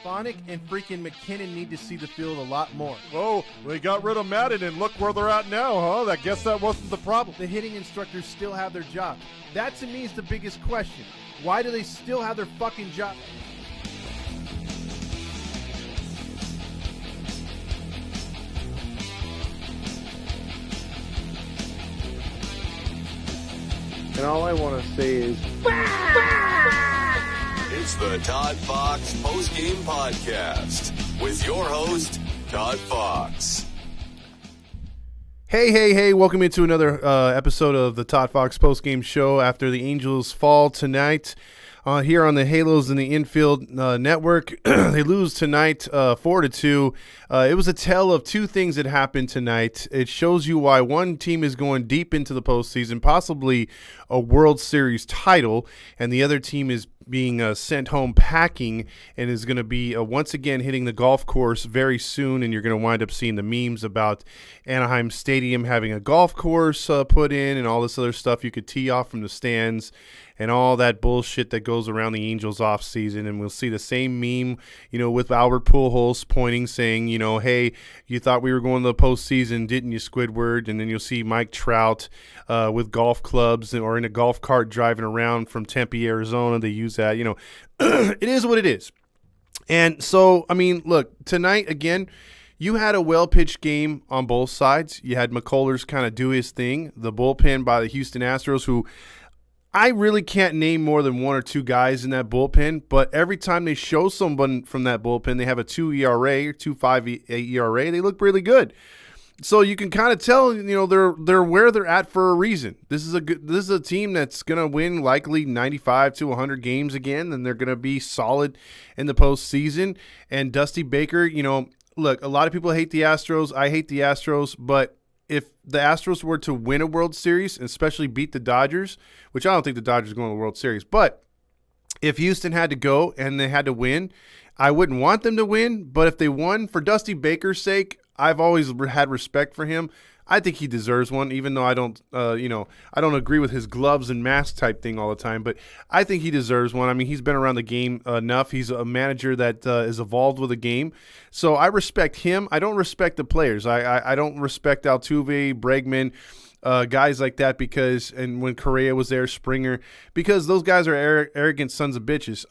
Stefanik and freaking McKinnon need to see the field a lot more. Oh, they got rid of Madden, and look where they're at now, huh? I guess that wasn't the problem. The hitting instructors still have their job. That, to me, is the biggest question. Why do they still have their fucking job? And all I want to say is... It's the Todd Fox Postgame Podcast with your host, Todd Fox. Hey, welcome into another episode of the Todd Fox Postgame Show after the Angels fall tonight. Here on the Halos in the Infield Network. They lose tonight 4-2. It was a tale of two things that happened tonight. It shows you why one team is going deep into the postseason, possibly a World Series title, and the other team is being sent home packing and is going to be once again hitting the golf course very soon, and you're going to wind up seeing the memes about Anaheim Stadium having a golf course put in and all this other stuff you could tee off from the stands and all that bullshit that goes around the Angels off season. And we'll see the same meme, with Albert Pujols pointing, saying, hey, you thought we were going to the postseason, didn't you, Squidward? And then you'll see Mike Trout with golf clubs or in a golf cart driving around from Tempe, Arizona. They use that, it is what it is. And so, look, tonight, again, you had a well-pitched game on both sides. You had McCullers kind of do his thing. The bullpen by the Houston Astros, who I really can't name more than one or two guys in that bullpen, but every time they show someone from that bullpen, they have a 2 ERA or 2.58 ERA. They look really good. So you can kind of tell, they're where they're at for a reason. This is a team that's going to win likely 95 to 100 games again, and they're going to be solid in the postseason. And Dusty Baker, look, a lot of people hate the Astros. I hate the Astros, but if the Astros were to win a World Series, and especially beat the Dodgers, which I don't think the Dodgers are going to the World Series, but if Houston had to go and they had to win, I wouldn't want them to win. But if they won, for Dusty Baker's sake, I've always had respect for him. I think he deserves one, even though I don't, I don't agree with his gloves and mask type thing all the time. But I think he deserves one. He's been around the game enough. He's a manager that is evolved with the game. So I respect him. I don't respect the players. I don't respect Altuve, Bregman, guys like that and when Correa was there, Springer, because those guys are arrogant sons of bitches.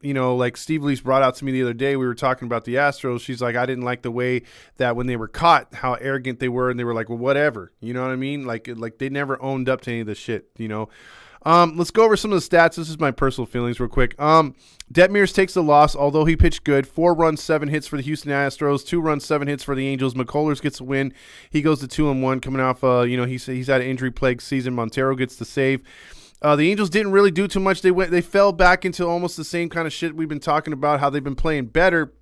Like Steve Lease brought out to me the other day, we were talking about the Astros. She's like, I didn't like the way that when they were caught, how arrogant they were, and they were like, well, whatever. You know what I mean? Like they never owned up to any of the shit, Let's go over some of the stats. This is my personal feelings real quick. Detmers takes the loss, although he pitched good. 4 runs, 7 hits for the Houston Astros. 2 runs, 7 hits for the Angels. McCullers gets a win. He goes to 2-1 coming off, he's had an injury-plagued season. Montero gets the save. The Angels didn't really do too much. They fell back into almost the same kind of shit we've been talking about, how they've been playing better,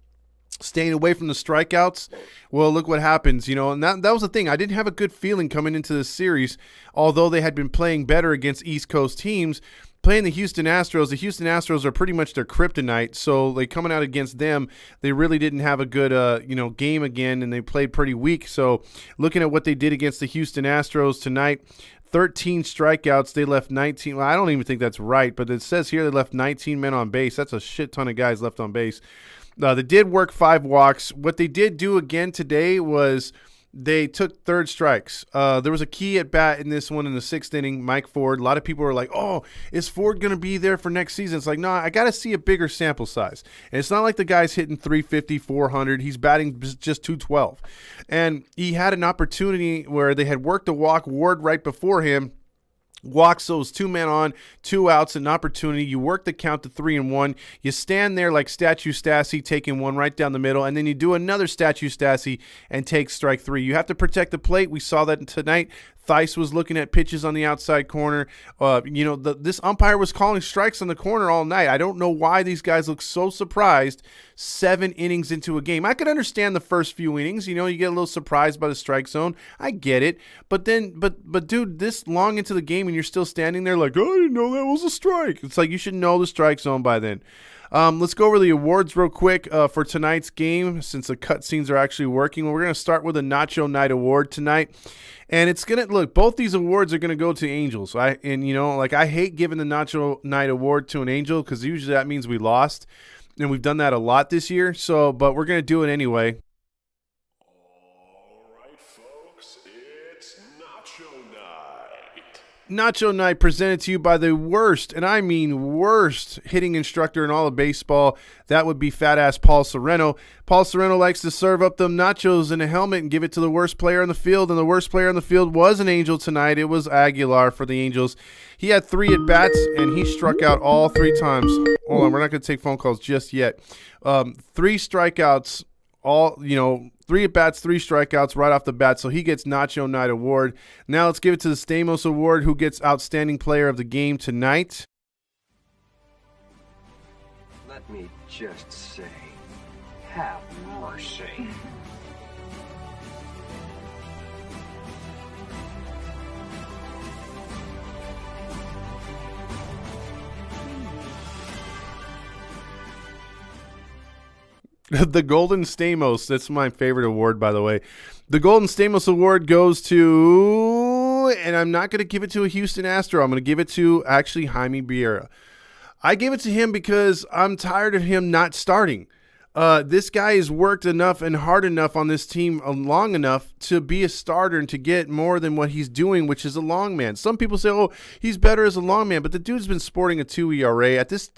staying away from the strikeouts. Well, look what happens, and that was the thing. I didn't have a good feeling coming into this series, although they had been playing better against East Coast teams. Playing the Houston Astros are pretty much their kryptonite, so coming out against them, they really didn't have a good game again, and they played pretty weak. So looking at what they did against the Houston Astros tonight, 13 strikeouts, they left 19. Well, I don't even think that's right, but it says here they left 19 men on base. That's a shit ton of guys left on base. They did work 5 walks. What they did do again today was they took third strikes. There was a key at bat in this one in the 6th inning, Mike Ford. A lot of people were like, oh, is Ford going to be there for next season? It's like, no, I got to see a bigger sample size. And it's not like the guy's hitting 350, 400. He's batting just 212. And he had an opportunity where they had worked a walk. Ward right before him walks those 2 men on, 2 outs, an opportunity. You work the count to 3-1. You stand there like Statue Stassi, taking one right down the middle, and then you do another Statue Stassi and take strike 3. You have to protect the plate. We saw that tonight. Theis was looking at pitches on the outside corner. This umpire was calling strikes on the corner all night. I don't know why these guys look so surprised 7 innings into a game. I could understand the first few innings. You get a little surprised by the strike zone. I get it. But dude, this long into the game and you're still standing there like, oh, I didn't know that was a strike. It's like you should know the strike zone by then. Let's go over the awards real quick for tonight's game since the cutscenes are actually working. We're going to start with a Nacho Night Award tonight. And it's going to, look, both these awards are going to go to Angels. I hate giving the Nacho Night Award to an Angel because usually that means we lost. and we've done that a lot this year. So, but we're gonna do it anyway. All right, folks, it's Nacho Night. Nacho Night presented to you by the worst, and I mean worst, hitting instructor in all of baseball. That would be fat-ass Paul Sereno. Paul Sereno likes to serve up them nachos in a helmet and give it to the worst player on the field, and the worst player on the field was an Angel tonight. It was Aguilar for the Angels. He had 3 at-bats, and he struck out all 3 times. Hold on, we're not going to take phone calls just yet. 3 strikeouts, 3 at-bats, 3 strikeouts right off the bat, so he gets Nacho Night Award. Now let's give it to the Stamos Award, who gets Outstanding Player of the Game tonight. Let me just say, have mercy. The Golden Stamos, that's my favorite award, by the way. The Golden Stamos Award goes to, and I'm not going to give it to a Houston Astro. I'm going to give it to, actually, Jaime Becerra. I give it to him because I'm tired of him not starting. This guy has worked enough and hard enough on this team long enough to be a starter and to get more than what he's doing, which is a long man. Some people say, oh, he's better as a long man, but the dude's been sporting a 2 ERA. At this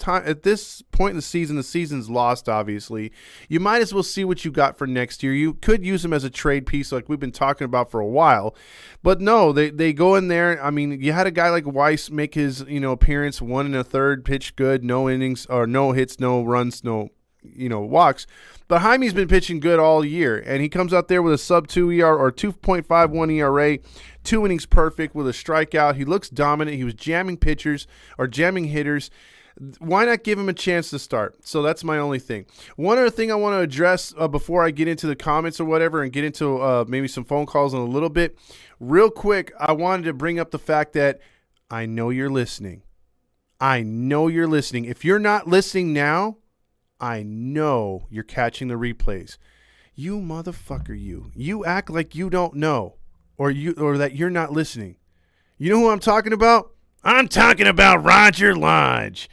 point in the season's lost, obviously. You might as well see what you got for next year. You could use him as a trade piece like we've been talking about for a while. But no, they go in there. I mean, you had a guy like Weiss make his appearance, 1 1/3, pitch good, no innings, or no hits, no runs, no walks. But Jaime's been pitching good all year, and he comes out there with a sub-2 ERA or 2.51 ERA, 2 innings perfect with a strikeout. He looks dominant. He was jamming pitchers or jamming hitters. Why not give him a chance to start? So that's my only thing. One other thing I want to address before I get into the comments or whatever and get into maybe some phone calls in a little bit. Real quick, I wanted to bring up the fact that I know you're listening. I know you're listening. If you're not listening now, I know you're catching the replays. You motherfucker, you act like you don't know or that you're not listening. You know who I'm talking about? I'm talking about Roger Lodge.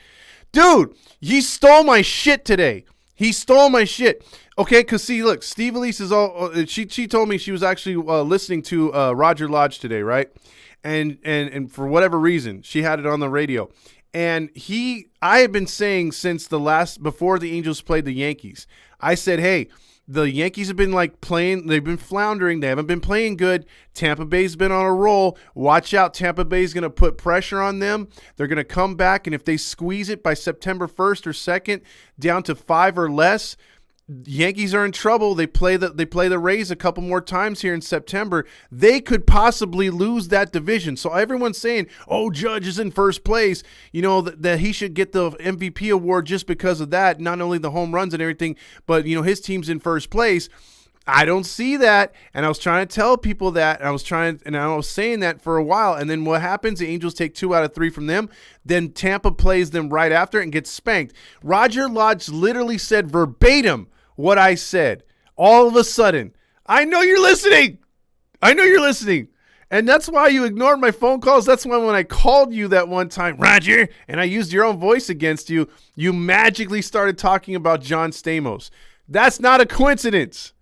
Dude, he stole my shit today. He stole my shit. Okay, because see, look, Steve Elise is all, she told me she was actually listening to Roger Lodge today, right? And for whatever reason, she had it on the radio. And I have been saying since before the Angels played the Yankees, I said, hey, the Yankees have been they've been floundering. They haven't been playing good. Tampa Bay's been on a roll. Watch out. Tampa Bay's going to put pressure on them. They're going to come back, and if they squeeze it by September 1st or 2nd down to 5 or less, Yankees are in trouble. They play the Rays a couple more times here in September. They could possibly lose that division. So everyone's saying, oh, Judge is in first place, that he should get the MVP award just because of that, not only the home runs and everything, but his team's in first place. I don't see that, and I was trying to tell people that, and I was saying that for a while, and then what happens? The Angels take 2 out of 3 from them, then Tampa plays them right after and gets spanked. Roger Lodge literally said verbatim what I said. All of a sudden, I know you're listening. And that's why you ignored my phone calls. That's why when I called you that one time, Roger, and I used your own voice against you, you magically started talking about John Stamos. That's not a coincidence.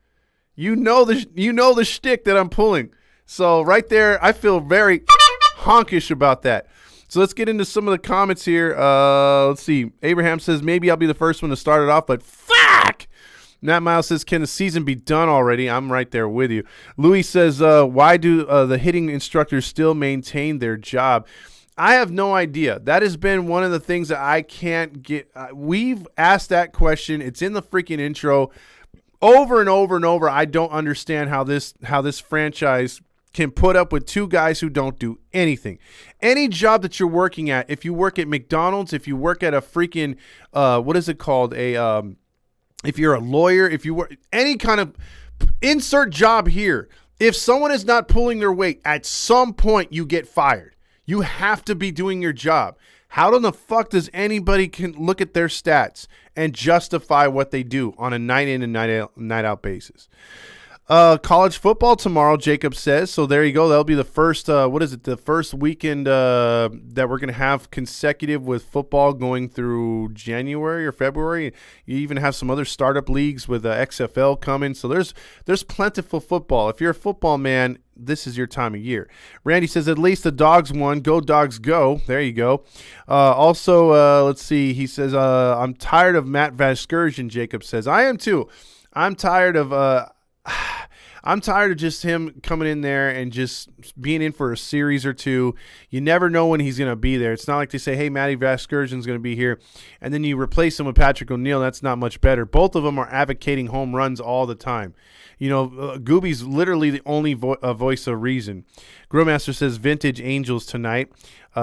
You know the shtick that I'm pulling. So right there, I feel very honkish about that. So let's get into some of the comments here. Let's see. Abraham says, maybe I'll be the first one to start it off, but fuck! Matt Miles says, can the season be done already? I'm right there with you. Louis says, why do the hitting instructors still maintain their job? I have no idea. That has been one of the things that I can't get. We've asked that question. It's in the freaking intro over and over and over. I don't understand how this franchise can put up with 2 guys who don't do anything. Any job that you're working at, if you work at McDonald's, if you work at a freaking, what is it called? If you're a lawyer, if you work any kind of insert job here, if someone is not pulling their weight, at some point you get fired. You have to be doing your job. How in the fuck does anybody can look at their stats and justify what they do on a night in and night out basis? College football tomorrow, Jacob says. So there you go. That'll be the first, the first weekend that we're going to have consecutive with football going through January or February. You even have some other startup leagues with XFL coming. So there's plentiful football. If you're a football man, this is your time of year. Randy says, at least the Dogs won. Go Dogs go. There you go. Also, let's see. He says, I'm tired of Matt Vasgersian, Jacob says. I am too. I'm tired of just him coming in there and just being in for a series or two. You never know when he's going to be there. It's not like they say, hey, Matty Vasgersian's going to be here, and then you replace him with Patrick O'Neill. That's not much better. Both of them are advocating home runs all the time. You know, Gooby's literally the only voice of reason. Grillmaster says vintage Angels tonight.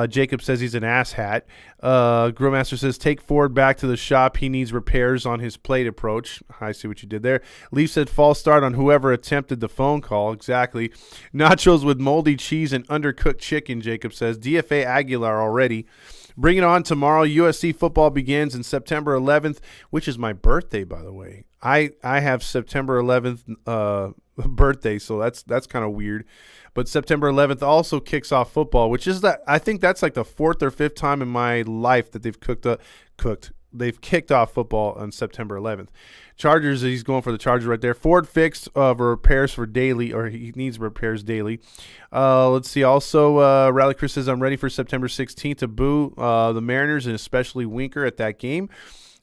Jacob says he's an asshat. Grillmaster says take Ford back to the shop. He needs repairs on his plate approach. I see what you did there. Leaf said false start on whoever attempted the phone call. Exactly. Nachos with moldy cheese and undercooked chicken, Jacob says. DFA Aguilar already. Bring it on tomorrow. USC football begins in September 11th, which is my birthday, by the way. I have September 11th birthday, so that's kind of weird. But September 11th also kicks off football, which is I think that's like the fourth or fifth time in my life that they've they've kicked off football on September 11th. Chargers, he's going for the Chargers right there. Ford fixed repairs for daily, or he needs repairs daily. Let's see. Also, Rally Chris says, I'm ready for September 16th to boo the Mariners and especially Winker at that game.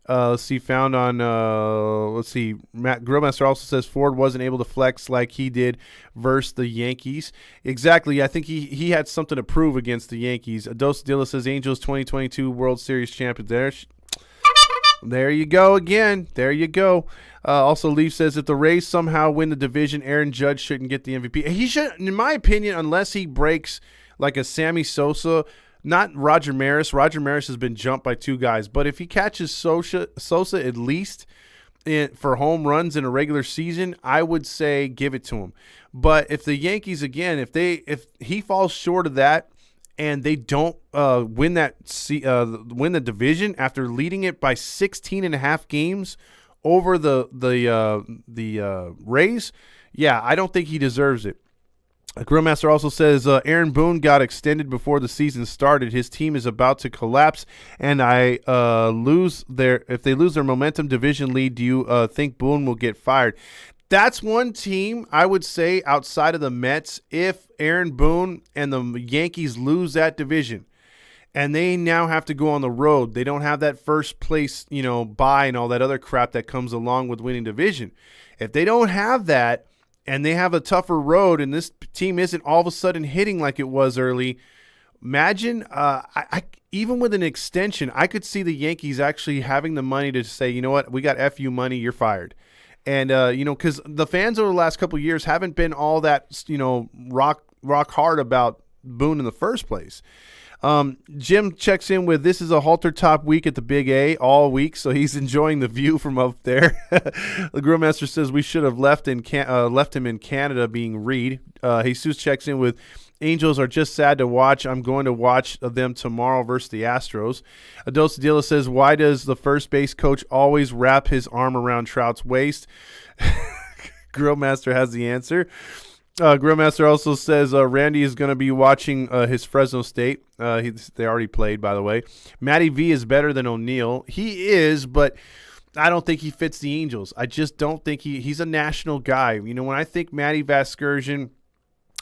Let's see, found on, Matt Grillmaster also says Ford wasn't able to flex like he did versus the Yankees. Exactly. I think he had something to prove against the Yankees. Dos Dilla says Angels 2022 World Series champions. There you go again. There you go. Also, Leaf says if the Rays somehow win the division, Aaron Judge shouldn't get the MVP. He should, in my opinion, unless he breaks like a Sammy Sosa. Not Roger Maris. Roger Maris has been jumped by two guys. But if he catches Sosa at least for home runs in a regular season, I would say give it to him. But if the Yankees, again, if he falls short of that and they don't win the division after leading it by 16.5 games over the Rays, yeah, I don't think he deserves it. Grillmaster also says Aaron Boone got extended before the season started. His team is about to collapse, and if they lose their momentum division lead, do you think Boone will get fired? That's one team I would say outside of the Mets. If Aaron Boone and the Yankees lose that division, and they now have to go on the road, they don't have that first place, bye and all that other crap that comes along with winning division. If they don't have that, and they have a tougher road, and this team isn't all of a sudden hitting like it was early, imagine, even with an extension, I could see the Yankees actually having the money to say, you know what, we got FU money, you're fired. And, because the fans over the last couple of years haven't been all that, rock hard about Boone in the first place. Jim checks in with, this is a halter top week at the Big A all week, so he's enjoying the view from up there. The Grillmaster says we should have left him in Canada being Reed. Jesus checks in with, Angels are just sad to watch. I'm going to watch them tomorrow versus the Astros. Ados Dilla says, why does the first base coach always wrap his arm around Trout's waist? Grillmaster has the answer. Grillmaster also says Randy is going to be watching his Fresno State. They already played, by the way. Matty V is better than O'Neill. He is, but I don't think he fits the Angels. I just don't think he's a national guy. When I think Matty Vasgersian,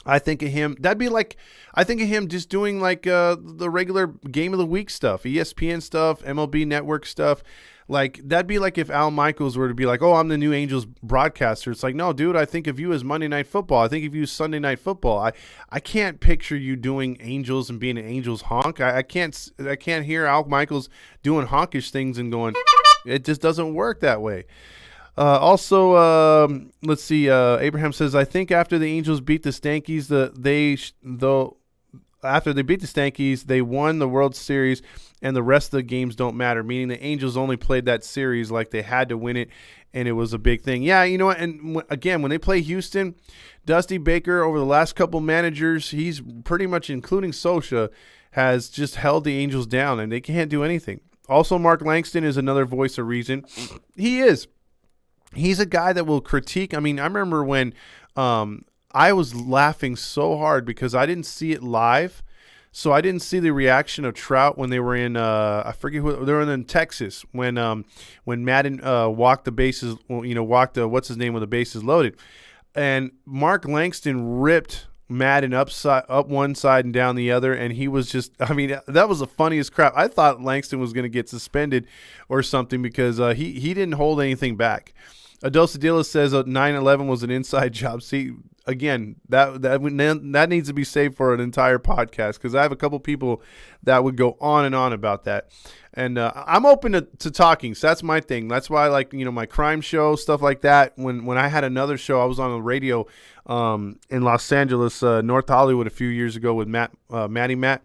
I think of him. I think of him just doing like the regular game of the week stuff, ESPN stuff, MLB Network stuff. Like, that'd be like if Al Michaels were to be like, oh, I'm the new Angels broadcaster. It's like, no, dude, I think of you as Monday Night Football. I think of you as Sunday Night Football. I can't picture you doing Angels and being an Angels honk. I can't hear Al Michaels doing honkish things and going, it just doesn't work that way. Also, let's see. Abraham says, I think after the Angels beat the Stankies, after they beat the Stankies, they won the World Series, and the rest of the games don't matter, meaning the Angels only played that series like they had to win it, and it was a big thing. Yeah, you know what? And again, when they play Houston, Dusty Baker, over the last couple managers, he's pretty much, including Socha, has just held the Angels down, and they can't do anything. Also, Mark Langston is another voice of reason. He is. he's a guy that will critique. I mean, I remember when I was laughing so hard because I didn't see it live. So I didn't see the reaction of Trout when they were in I forget who they were in Texas when Madden walked the bases, walked what's his name when the bases loaded, and Mark Langston ripped Madden up one side and down the other, and he was just, I mean, that was the funniest crap. I thought Langston was going to get suspended or something because he didn't hold anything back. Adosadilla says 9/11 was an inside job. See, again, that needs to be saved for an entire podcast because I have a couple people that would go on and on about that. And I'm open to talking, so that's my thing. That's why I like, my crime show, stuff like that. When I had another show, I was on the radio in Los Angeles, North Hollywood a few years ago with Matty Matt.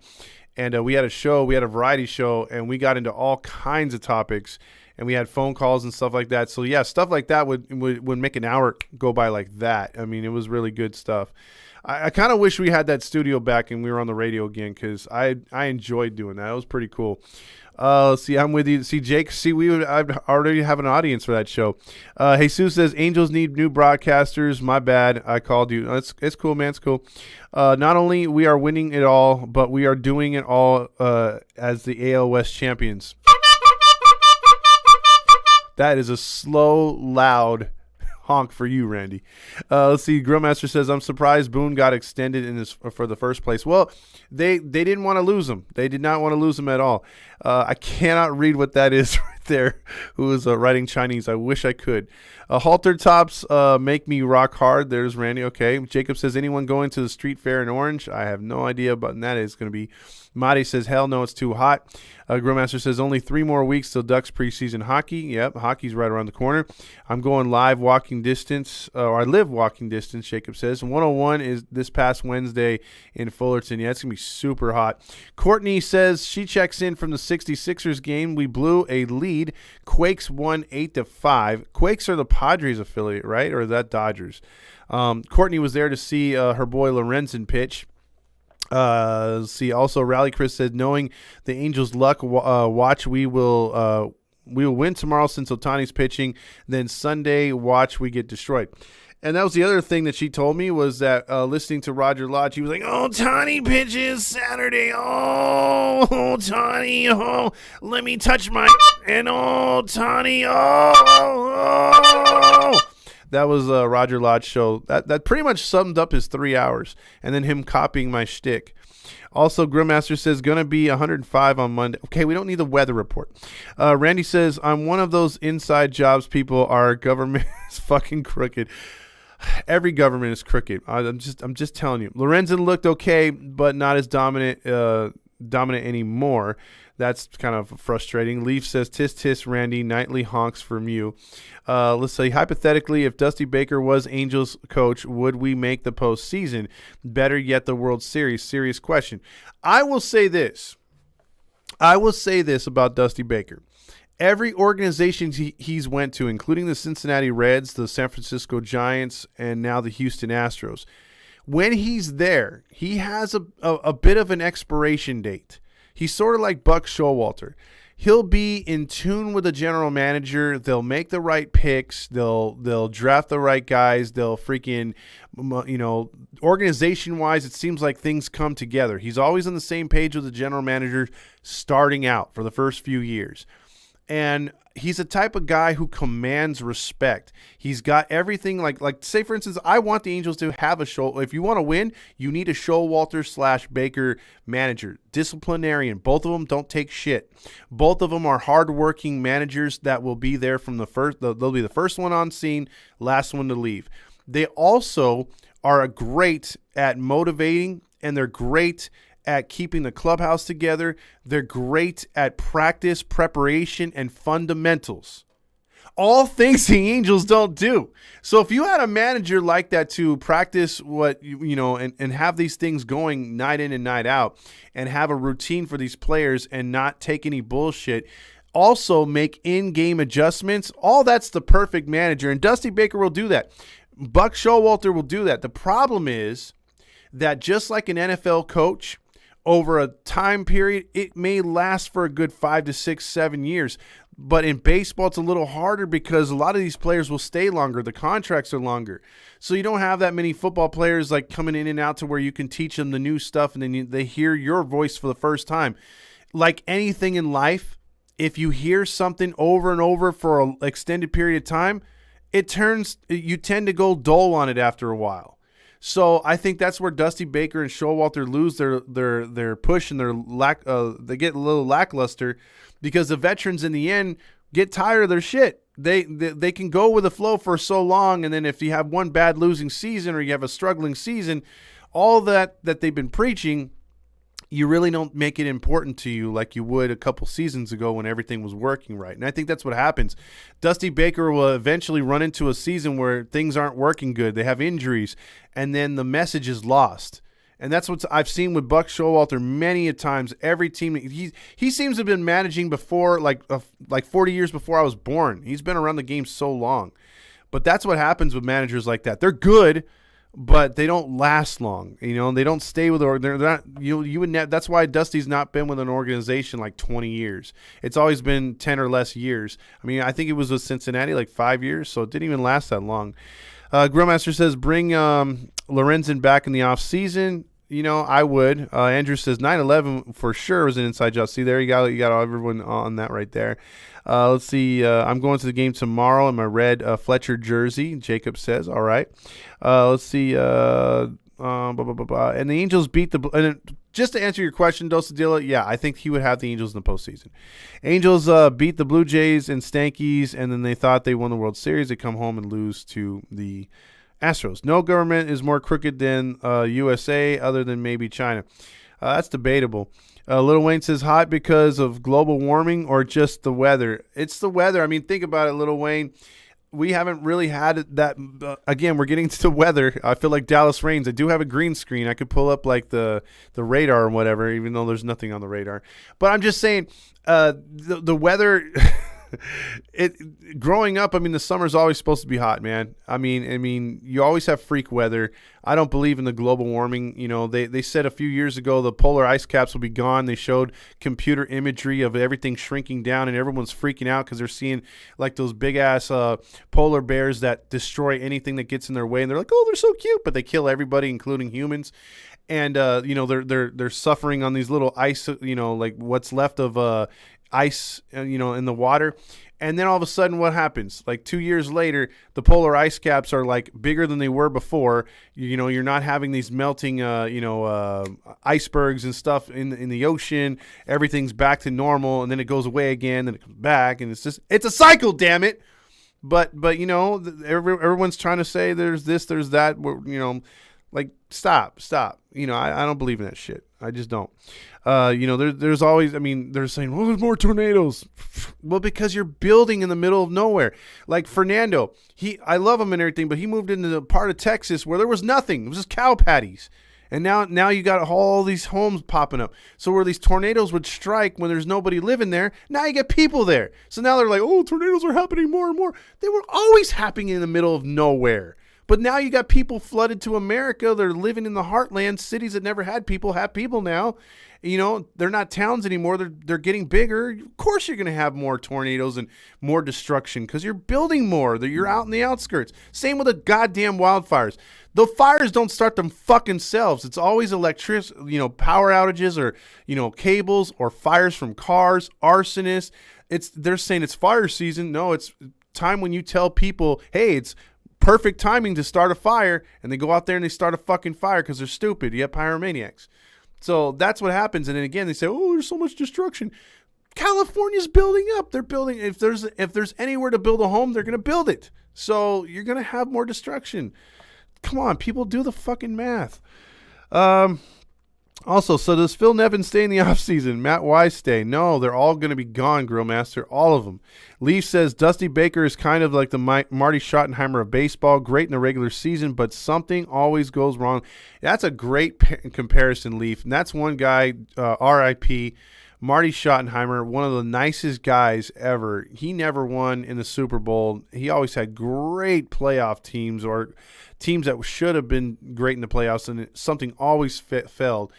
And we had a variety show, and we got into all kinds of topics. And we had phone calls and stuff like that. So, yeah, stuff like that would make an hour go by like that. I mean, it was really good stuff. I kind of wish we had that studio back and we were on the radio again because I enjoyed doing that. It was pretty cool. See, I'm with you. See, Jake, I'd already have an audience for that show. Jesus says, Angels need new broadcasters. My bad. I called you. It's cool, man. It's cool. Not only we are winning it all, but we are doing it all as the AL West champions. That is a slow, loud honk for you, Randy. Let's see. Grillmaster says, I'm surprised Boone got extended for the first place. Well, they didn't want to lose him. They did not want to lose him at all. I cannot read what that is right there, who is writing Chinese. I wish I could. Halter tops make me rock hard. There's Randy. Okay. Jacob says, anyone going to the street fair in Orange? I have no idea, but that is going to be. Madi says, hell no, it's too hot. Grillmaster says, only 3 more weeks till Ducks preseason hockey. Yep, hockey's right around the corner. I'm going live walking distance, or I live walking distance, Jacob says. 101 is this past Wednesday in Fullerton. Yeah, it's going to be super hot. Courtney says she checks in from the 66ers game. We blew a lead. Quakes won 8-5. Quakes are the Padres affiliate, right? Or is that Dodgers? Courtney was there to see her boy Lorenzen pitch. See, also Rally Chris said, knowing the Angels' luck, watch we will win tomorrow since Ohtani's pitching. Then Sunday, watch we get destroyed. And that was the other thing that she told me was that listening to Roger Lodge, he was like, Ohtani pitches Saturday. Oh, Ohtani. Oh, let me touch my and Ohtani. Oh. That was Roger Lodge's show. That pretty much summed up his 3 hours, and then him copying my shtick. Also, Grillmaster says, going to be 105 on Monday. Okay, we don't need the weather report. Randy says, I'm one of those inside jobs people. Our government is fucking crooked. Every government is crooked. I'm just telling you. Lorenzen looked okay, but not as dominant anymore. That's kind of frustrating. Leaf says, tis, tis, Randy, nightly honks from you. Let's say, hypothetically, if Dusty Baker was Angels coach, would we make the postseason? Better yet, the World Series. Serious question. I will say this about Dusty Baker. Every organization he's went to, including the Cincinnati Reds, the San Francisco Giants, and now the Houston Astros, when he's there, he has a bit of an expiration date. He's sort of like Buck Showalter. He'll be in tune with the general manager. They'll make the right picks. They'll draft the right guys. They'll freaking, organization-wise, it seems like things come together. He's always on the same page with the general manager starting out for the first few years. And he's a type of guy who commands respect. He's got everything like say, for instance, I want the Angels to have a show. If you want to win, you need a Showalter/Baker manager. Disciplinarian. Both of them don't take shit. Both of them are hardworking managers that will be there from the first. They'll be the first one on scene, last one to leave. They also are great at motivating, and they're great at keeping the clubhouse together. They're great at practice, preparation, and fundamentals. All things the Angels don't do. So if you had a manager like that to practice and have these things going night in and night out and have a routine for these players and not take any bullshit, also make in-game adjustments, all that's the perfect manager. And Dusty Baker will do that. Buck Showalter will do that. The problem is that just like an NFL coach, over a time period, it may last for a good 5 to 6, 7 years. But in baseball, it's a little harder because a lot of these players will stay longer. The contracts are longer. So you don't have that many football players like coming in and out to where you can teach them the new stuff and then they hear your voice for the first time. Like anything in life, if you hear something over and over for an extended period of time, you tend to go dull on it after a while. So I think that's where Dusty Baker and Showalter lose their push and they get a little lackluster because the veterans in the end get tired of their shit. They can go with the flow for so long, and then if you have one bad losing season or you have a struggling season, all that they've been preaching, you really don't make it important to you like you would a couple seasons ago when everything was working right. And I think that's what happens. Dusty Baker will eventually run into a season where things aren't working good. They have injuries, and then the message is lost. And that's what I've seen with Buck Showalter many a times. Every team he seems to have been managing before, like 40 years before I was born. He's been around the game so long. But that's what happens with managers like that. They're good, but they don't last long. You know, they don't stay with they're not. You would never. That's why Dusty's not been with an organization like 20 years. It's always been 10 or less years. I mean, I think it was with Cincinnati like 5 years, so it didn't even last that long. Grillmaster says bring Lorenzen back in the off season. You know, I would. Andrew says 9/11 for sure was an inside job. See, there you got everyone on that right there. Let's see. I'm going to the game tomorrow in my red Fletcher jersey. Jacob says, all right. Let's see. And the Angels beat the. And just to answer your question, Dosadilla, yeah, I think he would have the Angels in the postseason. Angels beat the Blue Jays and Stankies, and then they thought they won the World Series. They come home and lose to the ASStros. No government is more crooked than USA other than maybe China. That's debatable. Lil Wayne says hot because of global warming or just the weather. It's the weather. I mean, think about it, Lil Wayne. We haven't really had that. Again, we're getting to the weather. I feel like Dallas rains. I do have a green screen. I could pull up like the radar or whatever, even though there's nothing on the radar. But I'm just saying the weather growing up, I mean, the summer's always supposed to be hot, man. I mean, you always have freak weather. I don't believe in the global warming. You know, they said a few years ago the polar ice caps will be gone. They showed computer imagery of everything shrinking down, and everyone's freaking out because they're seeing like those big ass polar bears that destroy anything that gets in their way, and they're like, oh, they're so cute, but they kill everybody, including humans. And you know, they're suffering on these little ice, you know, like what's left of ice, you know, in the water. And then all of a sudden what happens? Like 2 years later, the ice caps are like bigger than they were before. You know, you're not having these melting, icebergs and stuff in the ocean. Everything's back to normal, and then it goes away again, then it comes back, and it's a cycle, damn it. But you know, everyone's trying to say there's this, there's that, you know, like stop. You know, I don't believe in that shit. I just don't. You know, there's always, I mean, they're saying, well, there's more tornadoes. Well, because you're building in the middle of nowhere. Like Fernando, I love him and everything, but he moved into the part of Texas where there was nothing. It was just cow patties. And now you got all these homes popping up. So where these tornadoes would strike when there's nobody living there, now you get people there. So now they're like, oh, tornadoes are happening more and more. They were always happening in the middle of nowhere. But now you got people flooded to America. They're living in the heartland. Cities that never had people have people now. You know, they're not towns anymore. They're getting bigger. Of course you're going to have more tornadoes and more destruction because you're building more. You're out in the outskirts. Same with the goddamn wildfires. The fires don't start them fucking selves. It's always power outages or, you know, cables or fires from cars, arsonists. They're saying it's fire season. No, it's time when you tell people, hey, it's perfect timing to start a fire, and they go out there and they start a fucking fire because they're stupid. You have pyromaniacs. So that's what happens. And then again, they say, oh, there's so much destruction. California's building up. They're building. If there's anywhere to build a home, they're going to build it. So you're going to have more destruction. Come on, people, do the fucking math. Also, so does Phil Nevin stay in the offseason? Matt Wise stay? No, they're all going to be gone, Grillmaster. All of them. Leaf says Dusty Baker is kind of like the Marty Schottenheimer of baseball. Great in the regular season, but something always goes wrong. That's a great comparison, Leaf. And that's one guy, R.I.P., Marty Schottenheimer, one of the nicest guys ever. He never won in the Super Bowl. He always had great playoff teams or teams that should have been great in the playoffs, and something always failed.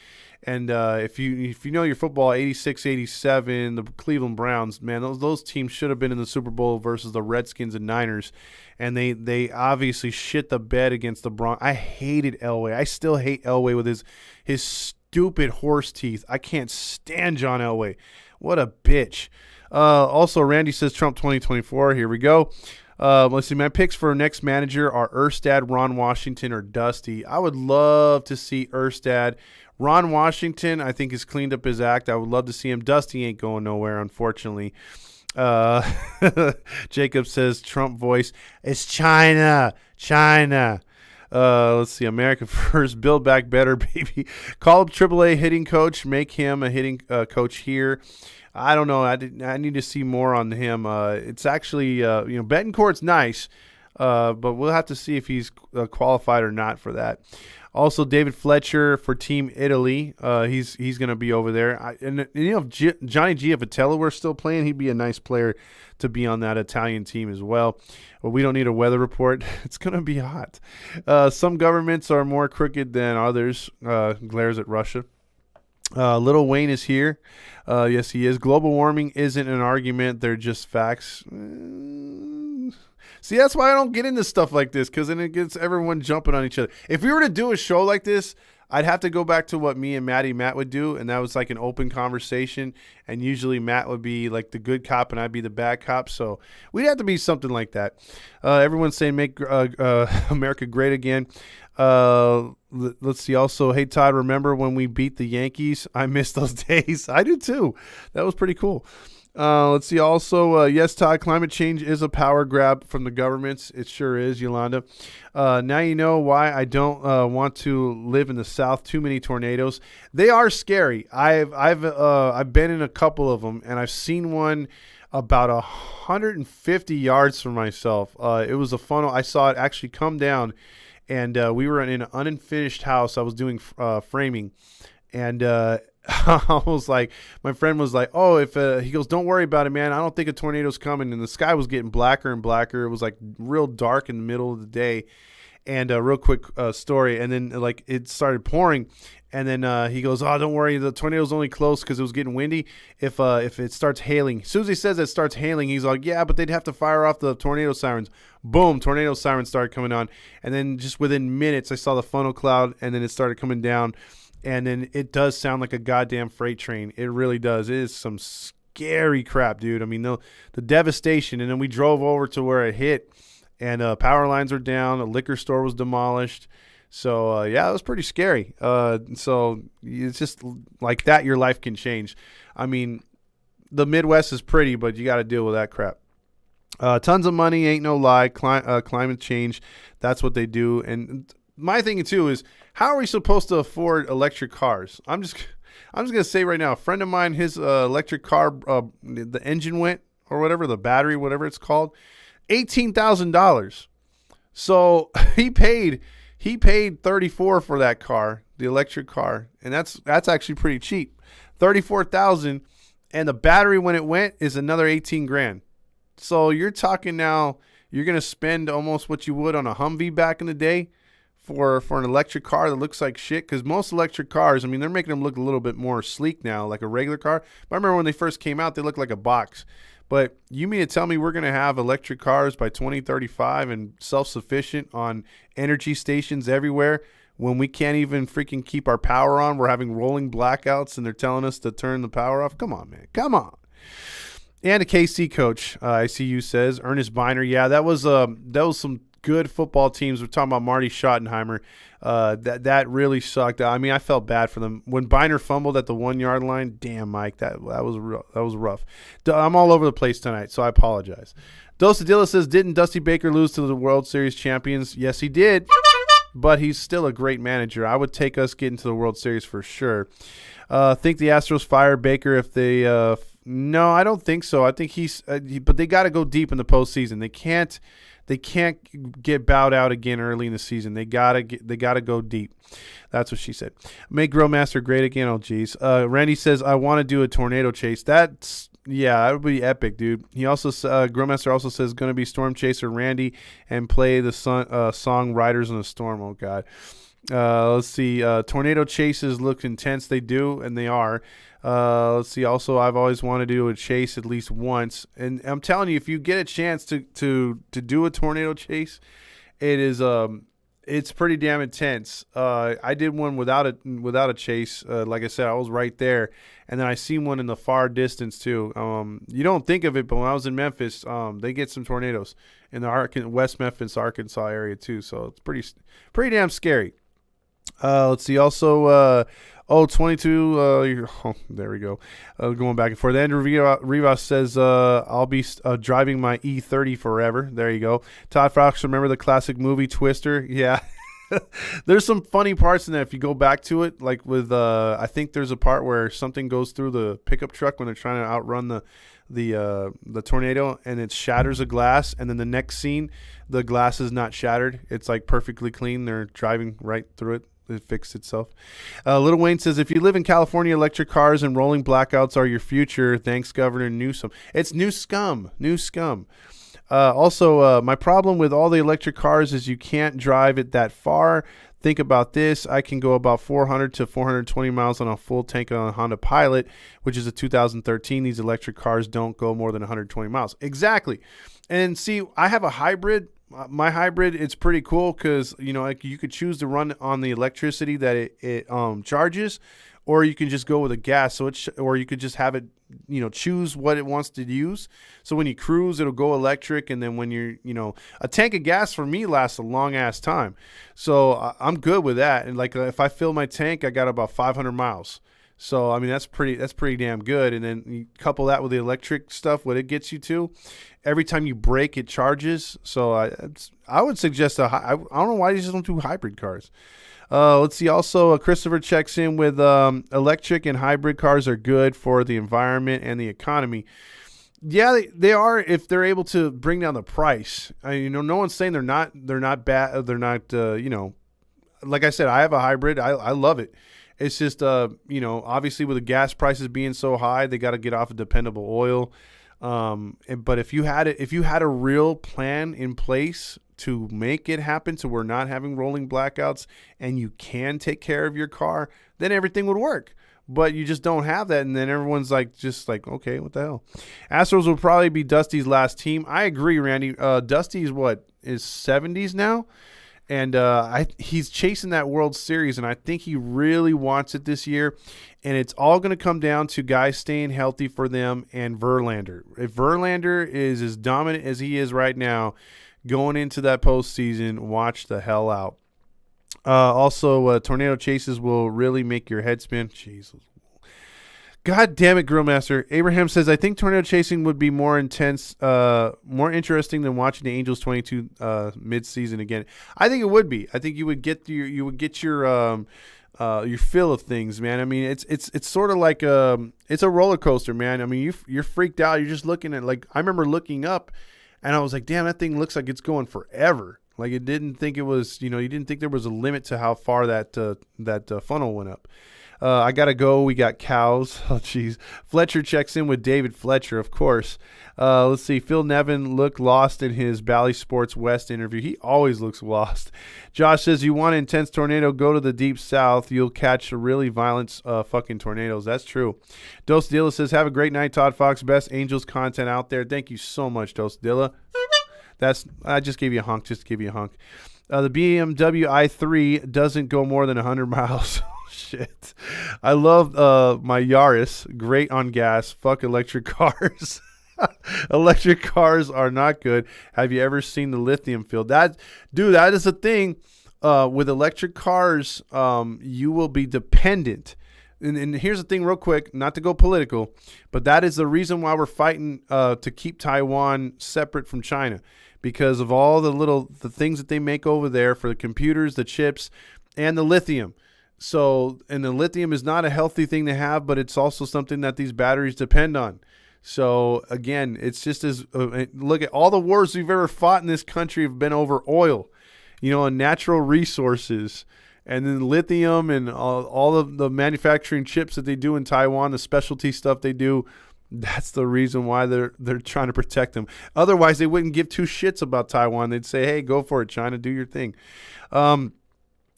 And if you know your football, 86, 87, the Cleveland Browns, man, those teams should have been in the Super Bowl versus the Redskins and Niners. And they obviously shit the bed against the Broncos. I hated Elway. I still hate Elway with his stupid horse teeth. I can't stand John Elway. What a bitch. Also, Randy says Trump 2024. Here we go. Let's see. My picks for next manager are Erstad, Ron Washington, or Dusty. I would love to see Erstad. Ron Washington, I think, has cleaned up his act. I would love to see him. Dusty ain't going nowhere, unfortunately. Jacob says Trump voice. It's China. Let's see. America first. Build back better, baby. Call up AAA hitting coach. Make him a hitting coach here. I don't know. I need to see more on him. It's actually, Betancourt's nice, but we'll have to see if he's qualified or not for that. Also, David Fletcher for Team Italy. He's going to be over there. If Johnny Giavatello were still playing, he'd be a nice player to be on that Italian team as well. But we don't need a weather report. It's going to be hot. Some governments are more crooked than others. Glares at Russia. Little Wayne is here. Yes, he is. Global warming isn't an argument. They're just facts. See, that's why I don't get into stuff like this, because then it gets everyone jumping on each other. If we were to do a show like this, I'd have to go back to what me and Matt would do, and that was like an open conversation, and usually Matt would be like the good cop and I'd be the bad cop, so we'd have to be something like that. Everyone's saying make America great again. Let's see. Also, hey, Todd, remember when we beat the Yankees? I miss those days. I do too. That was pretty cool. Let's see. Also, yes, Todd, climate change is a power grab from the governments. It sure is, Yolanda. Now you know why I don't want to live in the South. Too many tornadoes. They are scary. I've been in a couple of them, and I've seen one about 150 yards from myself. It was a funnel. I saw it actually come down, and we were in an unfinished house. I was doing framing, and I was like, my friend was like, oh, if he goes, don't worry about it, man. I don't think a tornado's coming. And the sky was getting blacker and blacker. It was like real dark in the middle of the day. And a real quick story. And then like it started pouring. And then he goes, oh, don't worry. The tornado's only close because it was getting windy. If it starts hailing, as soon as he says it starts hailing, he's like, yeah, but they'd have to fire off the tornado sirens. Boom, tornado sirens started coming on. And then just within minutes, I saw the funnel cloud, and then it started coming down. And then it does sound like a goddamn freight train. It really does. It is some scary crap, dude. I mean, the devastation. And then we drove over to where it hit, and power lines are down. A liquor store was demolished. So, yeah, it was pretty scary. So it's just like that, your life can change. I mean, the Midwest is pretty, but you got to deal with that crap. Tons of money, ain't no lie. Climate change, that's what they do. And my thing, too, is how are we supposed to afford electric cars? I'm just going to say right now, a friend of mine, his electric car, the engine went, or whatever, the battery, whatever it's called, $18,000. So he paid $34,000 for that car, the electric car, and that's actually pretty cheap. $34,000, and the battery when it went is another $18,000. So you're talking now, you're going to spend almost what you would on a Humvee back in the day for an electric car that looks like shit, because most electric cars, I mean, they're making them look a little bit more sleek now, like a regular car. But I remember when they first came out, they looked like a box. But you mean to tell me we're going to have electric cars by 2035 and self-sufficient on energy stations everywhere when we can't even freaking keep our power on? We're having rolling blackouts, and they're telling us to turn the power off? Come on, man. Come on. And a KC coach, ICU says, Ernest Biner. Yeah, that was some good football teams. We're talking about Marty Schottenheimer. That really sucked. I mean, I felt bad for them when Biner fumbled at the 1 yard line. Damn, Mike, that was rough. I'm all over the place tonight, so I apologize. Dosadilla says, didn't Dusty Baker lose to the World Series champions? Yes, he did, but he's still a great manager. I would take us getting to the World Series for sure. Think the Astros fire Baker if they no, I don't think so. I think but they got to go deep in the postseason. They can't get bowed out again early in the season. They gotta go deep. That's what she said. Make Grillmaster great again. Oh geez. Randy says I want to do a tornado chase. That would be epic, dude. He also Grillmaster also says going to be Storm Chaser Randy and play the song Riders in the Storm. Oh god. Let's see. Tornado chases look intense. They do, and they are. Let's see. Also, I've always wanted to do a chase at least once, and I'm telling you, if you get a chance to do a tornado chase, it is it's pretty damn intense. I did one without a chase. Like I said, I was right there, and then I seen one in the far distance too. You don't think of it, but when I was in Memphis, they get some tornadoes in the West Memphis, Arkansas area too. So it's pretty damn scary. Let's see. Also, 22. There we go. Going back and forth. Andrew Rivas says, I'll be driving my E30 forever. There you go. Todd Fox, remember the classic movie Twister? Yeah. There's some funny parts in that if you go back to it. Like with, I think there's a part where something goes through the pickup truck when they're trying to outrun the tornado, and it shatters a glass, and then the next scene, the glass is not shattered. It's like perfectly clean. They're driving right through it. It fixed itself. Little Wayne says, if you live in California, electric cars and rolling blackouts are your future. Thanks, Governor Newsom. It's new scum. Also, my problem with all the electric cars is you can't drive it that far. Think about this. I can go about 400 to 420 miles on a full tank on a Honda Pilot, which is a 2013. These electric cars don't go more than 120 miles. Exactly. And see, I have a hybrid. My hybrid, it's pretty cool because, like you could choose to run on the electricity that it charges, or you can just go with a gas. Or you could just have it, choose what it wants to use. So when you cruise, it'll go electric. And then when you're, a tank of gas for me lasts a long ass time. So I'm good with that. And like if I fill my tank, I got about 500 miles. So, I mean, that's pretty damn good. And then you couple that with the electric stuff, what it gets you to. Every time you brake, it charges. So I would suggest I don't know why you just don't do hybrid cars. Let's see. Also, Christopher checks in with electric and hybrid cars are good for the environment and the economy. Yeah, they are if they're able to bring down the price. No one's saying they're not bad. They're not, like I said, I have a hybrid. I love it. It's just, obviously with the gas prices being so high, they got to get off of dependable oil. But if you had a real plan in place to make it happen, so we're not having rolling blackouts, and you can take care of your car, then everything would work. But you just don't have that, and then everyone's just like, okay, what the hell? ASStros will probably be Dusty's last team. I agree, Randy. Dusty's is 70s now. And he's chasing that World Series, and I think he really wants it this year. And it's all going to come down to guys staying healthy for them and Verlander. If Verlander is as dominant as he is right now going into that postseason, watch the hell out. Also, tornado chases will really make your head spin. Jesus. God damn it, Grillmaster. Abraham says, I think tornado chasing would be more intense, more interesting than watching the Angels 22 mid-season again. I think it would be. I think you would get your fill of things, man. I mean, it's sort of like it's a roller coaster, man. I mean, you're freaked out. You're just looking at, I remember looking up, and I was like, damn, that thing looks like it's going forever. Like it didn't think it was, you didn't think there was a limit to how far that funnel went up. I got to go. We got cows. Oh, jeez. Fletcher checks in with David Fletcher, of course. Let's see. Phil Nevin looked lost in his Bally Sports West interview. He always looks lost. Josh says, you want an intense tornado, go to the deep south. You'll catch really violent fucking tornadoes. That's true. Dos Dilla says, have a great night, Todd Fox. Best Angels content out there. Thank you so much, Dos Dilla. I just gave you a honk. The BMW i3 doesn't go more than 100 miles. Shit. I love my Yaris. Great on gas. Fuck electric cars. Electric cars are not good. Have you ever seen the lithium field? That is a thing. With electric cars, you will be dependent. And here's the thing real quick, not to go political, but that is the reason why we're fighting to keep Taiwan separate from China, because of all the things that they make over there for the computers, the chips, and the lithium. So, and the lithium is not a healthy thing to have, but it's also something that these batteries depend on. So, again, it's just look at all the wars we've ever fought in this country have been over oil, and natural resources, and then lithium and all of the manufacturing chips that they do in Taiwan, the specialty stuff they do. That's the reason why they're trying to protect them. Otherwise, they wouldn't give two shits about Taiwan. They'd say, hey, go for it, China, do your thing.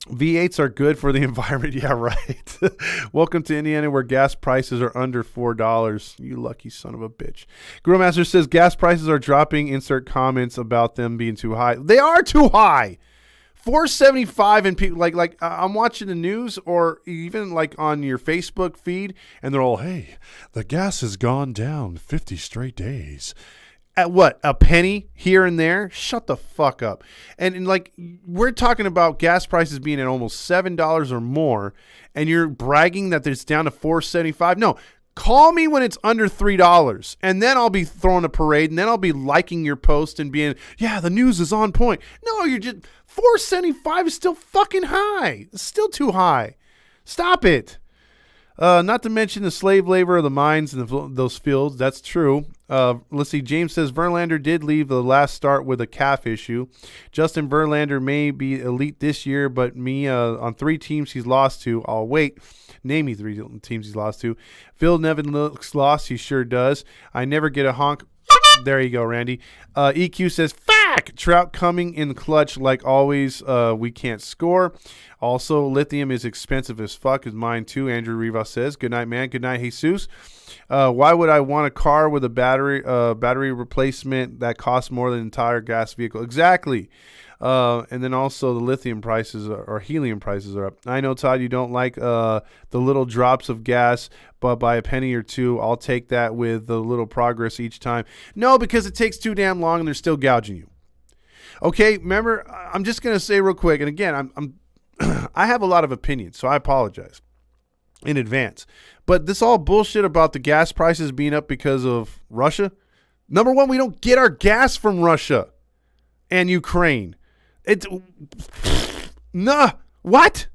V8s are good for the environment. Yeah, right. Welcome to Indiana, where gas prices are under $4. You lucky son of a bitch. Grillmaster says gas prices are dropping. Insert comments about them being too high. They are too high. $4.75, and people like I'm watching the news or even like on your Facebook feed, and they're all, "Hey, the gas has gone down 50 straight days." At what, a penny here and there? Shut the fuck up. And like, we're talking about gas prices being at almost $7 or more, and you're bragging that it's down to $4.75. No, call me when it's under $3, and then I'll be throwing a parade, and then I'll be liking your post and being, yeah, the news is on point. No, you're just, $4.75 is still fucking high. It's still too high. Stop it. Not to mention the slave labor of the mines and those fields. That's true. Let's see. James says Verlander did leave the last start with a calf issue. Justin Verlander may be elite this year, but on 3 teams he's lost to. I'll wait. Name me 3 teams he's lost to. Phil Nevin looks lost. He sure does. I never get a honk. There you go, Randy. EQ says, fuck! Trout coming in clutch like always. We can't score. Also, lithium is expensive as fuck. Is mine too, Andrew Rivas says. Good night, man. Good night, Jesus. Why would I want a car with a battery replacement that costs more than an entire gas vehicle? Exactly. And then also the lithium prices or helium prices are up. I know, Todd, you don't like the little drops of gas, but by a penny or two, I'll take that with the little progress each time. No, because it takes too damn long and they're still gouging you. Okay, remember, I'm just going to say real quick, and again, I'm I have a lot of opinions, so I apologize in advance. But this all bullshit about the gas prices being up because of Russia. Number one, we don't get our gas from Russia and Ukraine. What?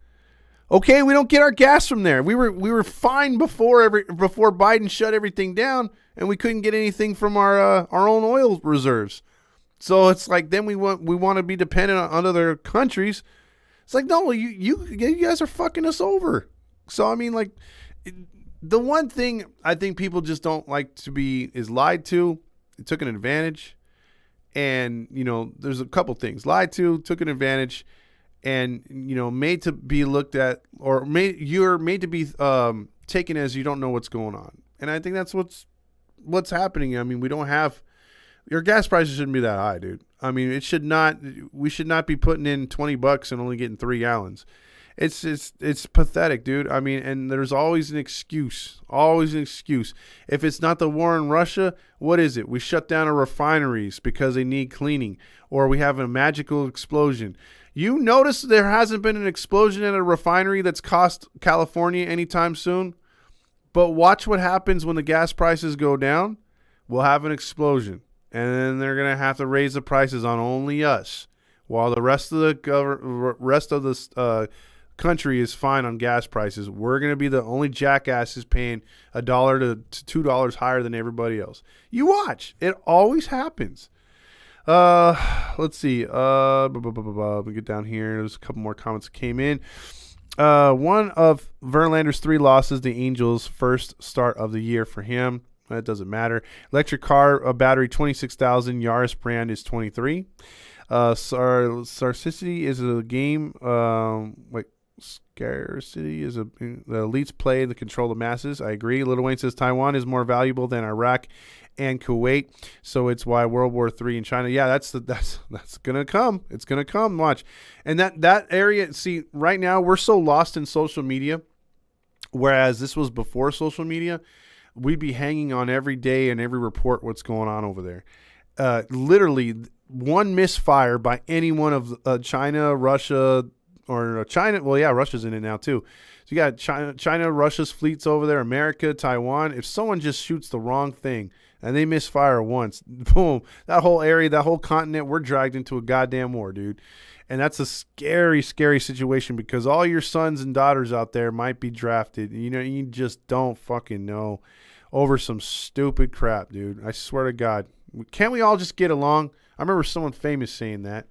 Okay, we don't get our gas from there. We were fine before Biden shut everything down, and we couldn't get anything from our own oil reserves. So it's like then we want to be dependent on other countries. It's like, no, you guys are fucking us over. So I mean, like, the one thing I think people just don't like to be is lied to. They took an advantage. And, there's a couple things. Lied to, took an advantage, and, made to be looked at, or you're made to be taken as you don't know what's going on. And I think that's what's happening. I mean, your gas prices shouldn't be that high, dude. I mean, we should not be putting in $20 and only getting 3 gallons. It's pathetic, dude. I mean, and there's always an excuse. If it's not the war in Russia, what is it? We shut down our refineries because they need cleaning, or we have a magical explosion. You notice there hasn't been an explosion at a refinery that's cost California anytime soon? But watch what happens when the gas prices go down. We'll have an explosion, and then they're going to have to raise the prices on only us, while the rest of the country is fine on gas prices. We're going to be the only jackasses paying $1 to $2 higher than everybody else. You watch. It always happens. Let's see. Let me get down here. There's a couple more comments that came in. One of Verlander's 3 losses, the Angels' first start of the year for him. That doesn't matter. Electric car, battery 26,000. Yaris brand is 23. Scarcity is a game. Scarcity is the elites play to control the masses. I agree. Little Wayne says Taiwan is more valuable than Iraq and Kuwait, so it's why World War III in China. Yeah, that's gonna come. It's gonna come. Watch, and that area. See, right now we're so lost in social media, whereas this was before social media. We'd be hanging on every day and every report what's going on over there. Literally, one misfire by any one of China, Russia. Or China, well, yeah, Russia's in it now too. So you got China, Russia's fleets over there, America, Taiwan. If someone just shoots the wrong thing and they misfire once, boom, that whole area, that whole continent, we're dragged into a goddamn war, dude. And that's a scary, scary situation because all your sons and daughters out there might be drafted. You just don't fucking know over some stupid crap, dude. I swear to God. Can't we all just get along? I remember someone famous saying that.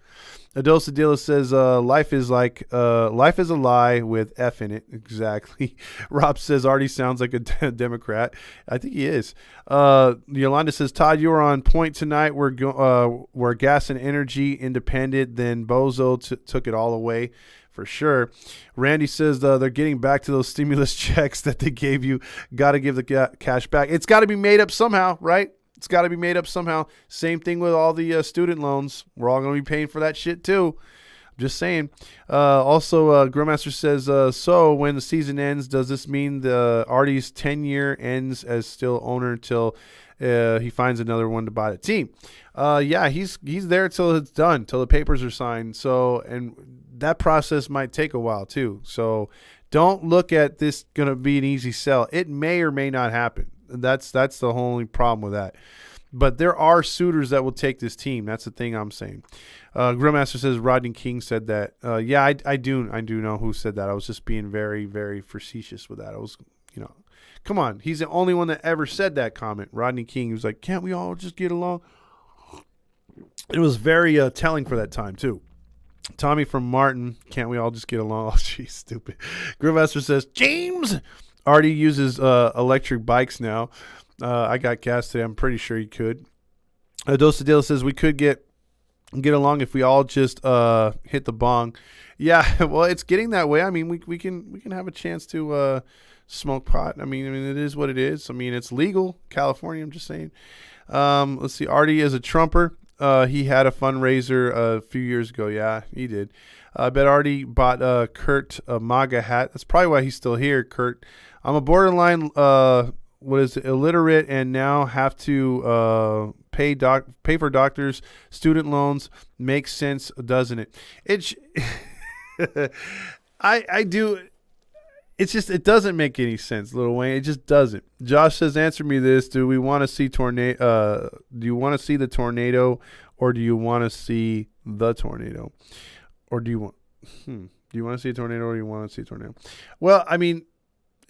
Adosa Dilla says, life is a lie with F in it. Exactly. Rob says, Artie sounds like a Democrat. I think he is. Yolanda says, Todd, you were on point tonight. We're gas and energy independent. Then Bozo took it all away for sure. Randy says they're getting back to those stimulus checks that they gave you. Got to give the cash back. It's got to be made up somehow, right? It's got to be made up somehow. Same thing with all the student loans. We're all going to be paying for that shit too. Just saying. Also, Grillmaster says, so when the season ends, does this mean the Artie's 10-year ends as still owner until he finds another one to buy the team? Yeah, he's there till it's done, till the papers are signed. So, and that process might take a while too. So don't look at this going to be an easy sell. It may or may not happen. That's the only problem with that. But there are suitors that will take this team. That's the thing I'm saying. Grillmaster says Rodney King said that. Yeah, I do know who said that. I was just being very, very facetious with that. I was, come on. He's the only one that ever said that comment. Rodney King. He was like, can't we all just get along? It was very telling for that time, too. Tommy from Martin, can't we all just get along? Oh, jeez, stupid. Grillmaster says, James already uses electric bikes now. I got gas today. I'm pretty sure he could. Dosadilla says we could get along if we all just hit the bong. Yeah, well, it's getting that way. I mean, we can have a chance to smoke pot. I mean, it is what it is. I mean, it's legal, California. I'm just saying. Let's see. Artie is a Trumper. He had a fundraiser a few years ago. Yeah, he did. I bet Artie bought Kurt a MAGA hat. That's probably why he's still here, Kurt. I'm a borderline illiterate and now have to pay for doctors, student loans. Makes sense, doesn't it? I do. It's just, it doesn't make any sense, Lil Wayne. It just doesn't. Josh says, answer me this. Do we want to see tornado? Do you want to see the tornado, or do you want to see the tornado? Or do you want to see a tornado, or do you want to see a tornado? Well, I mean,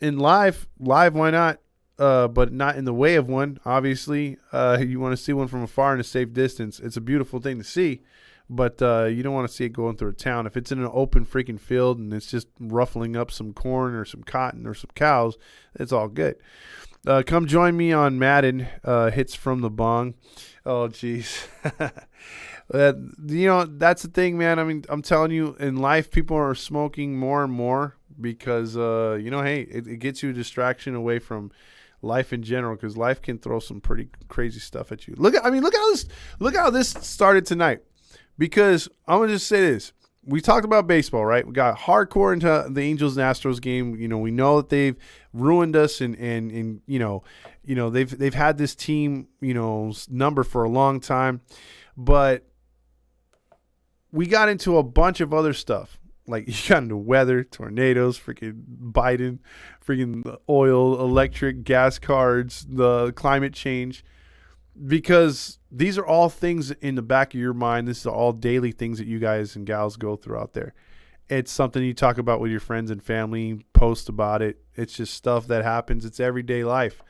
in live, why not? But not in the way of one, obviously. You want to see one from afar in a safe distance. It's a beautiful thing to see, but you don't want to see it going through a town. If it's in an open freaking field and it's just ruffling up some corn or some cotton or some cows, it's all good. Come join me on Madden, hits from the bong. Oh, jeez. That's the thing, man. I mean, I'm telling you, in life, people are smoking more and more because, hey, it gets you a distraction away from life in general, because life can throw some pretty crazy stuff at you. Look how this started tonight. Because I'm gonna just say this: we talked about baseball, right? We got hardcore into the Angels and Astros game. We know that they've ruined us, and they've had this team number for a long time, but we got into a bunch of other stuff. Like, you got into weather, tornadoes, freaking Biden, freaking oil, electric, gas cards, the climate change. Because these are all things in the back of your mind. This is all daily things that you guys and gals go through out there. It's something you talk about with your friends and family, post about it. It's just stuff that happens. It's everyday life.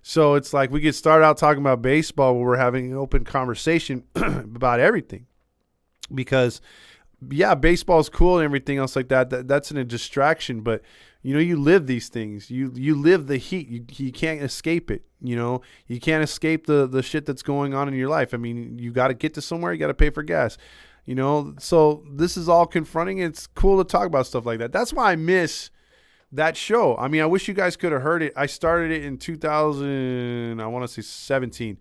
So it's like we get started out talking about baseball where we're having an open conversation about everything. Because yeah, baseball is cool and everything else like that. That's a distraction, but you live these things. You live the heat. You can't escape it. You can't escape the shit that's going on in your life. I mean, you got to get to somewhere. You got to pay for gas. So this is all confronting. It's cool to talk about stuff like that. That's why I miss that show. I mean, I wish you guys could have heard it. I started it in 2017,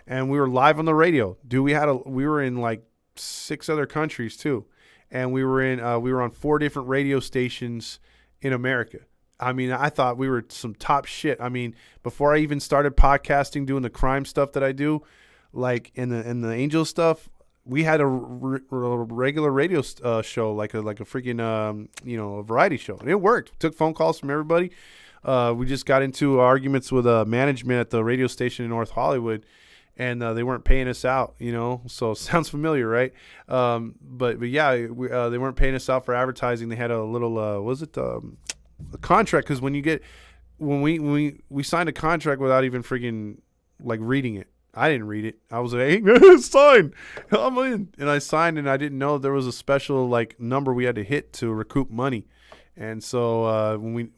and we were live on the radio. Dude, we were in like 6 other countries too. And we were on 4 different radio stations in America. I mean, I thought we were some top shit. I mean, before I even started podcasting, doing the crime stuff that I do, like in the Angel stuff, we had a regular radio show, like a freaking a variety show, and it worked. Took phone calls from everybody. We just got into arguments with management at the radio station in North Hollywood. And they weren't paying us out, so sounds familiar, right? But yeah, they weren't paying us out for advertising. They had a little, a contract? Because when we signed a contract without even freaking like reading it, I didn't read it. I was like, hey, sign, I'm in, and I signed, and I didn't know there was a special like number we had to hit to recoup money, and so when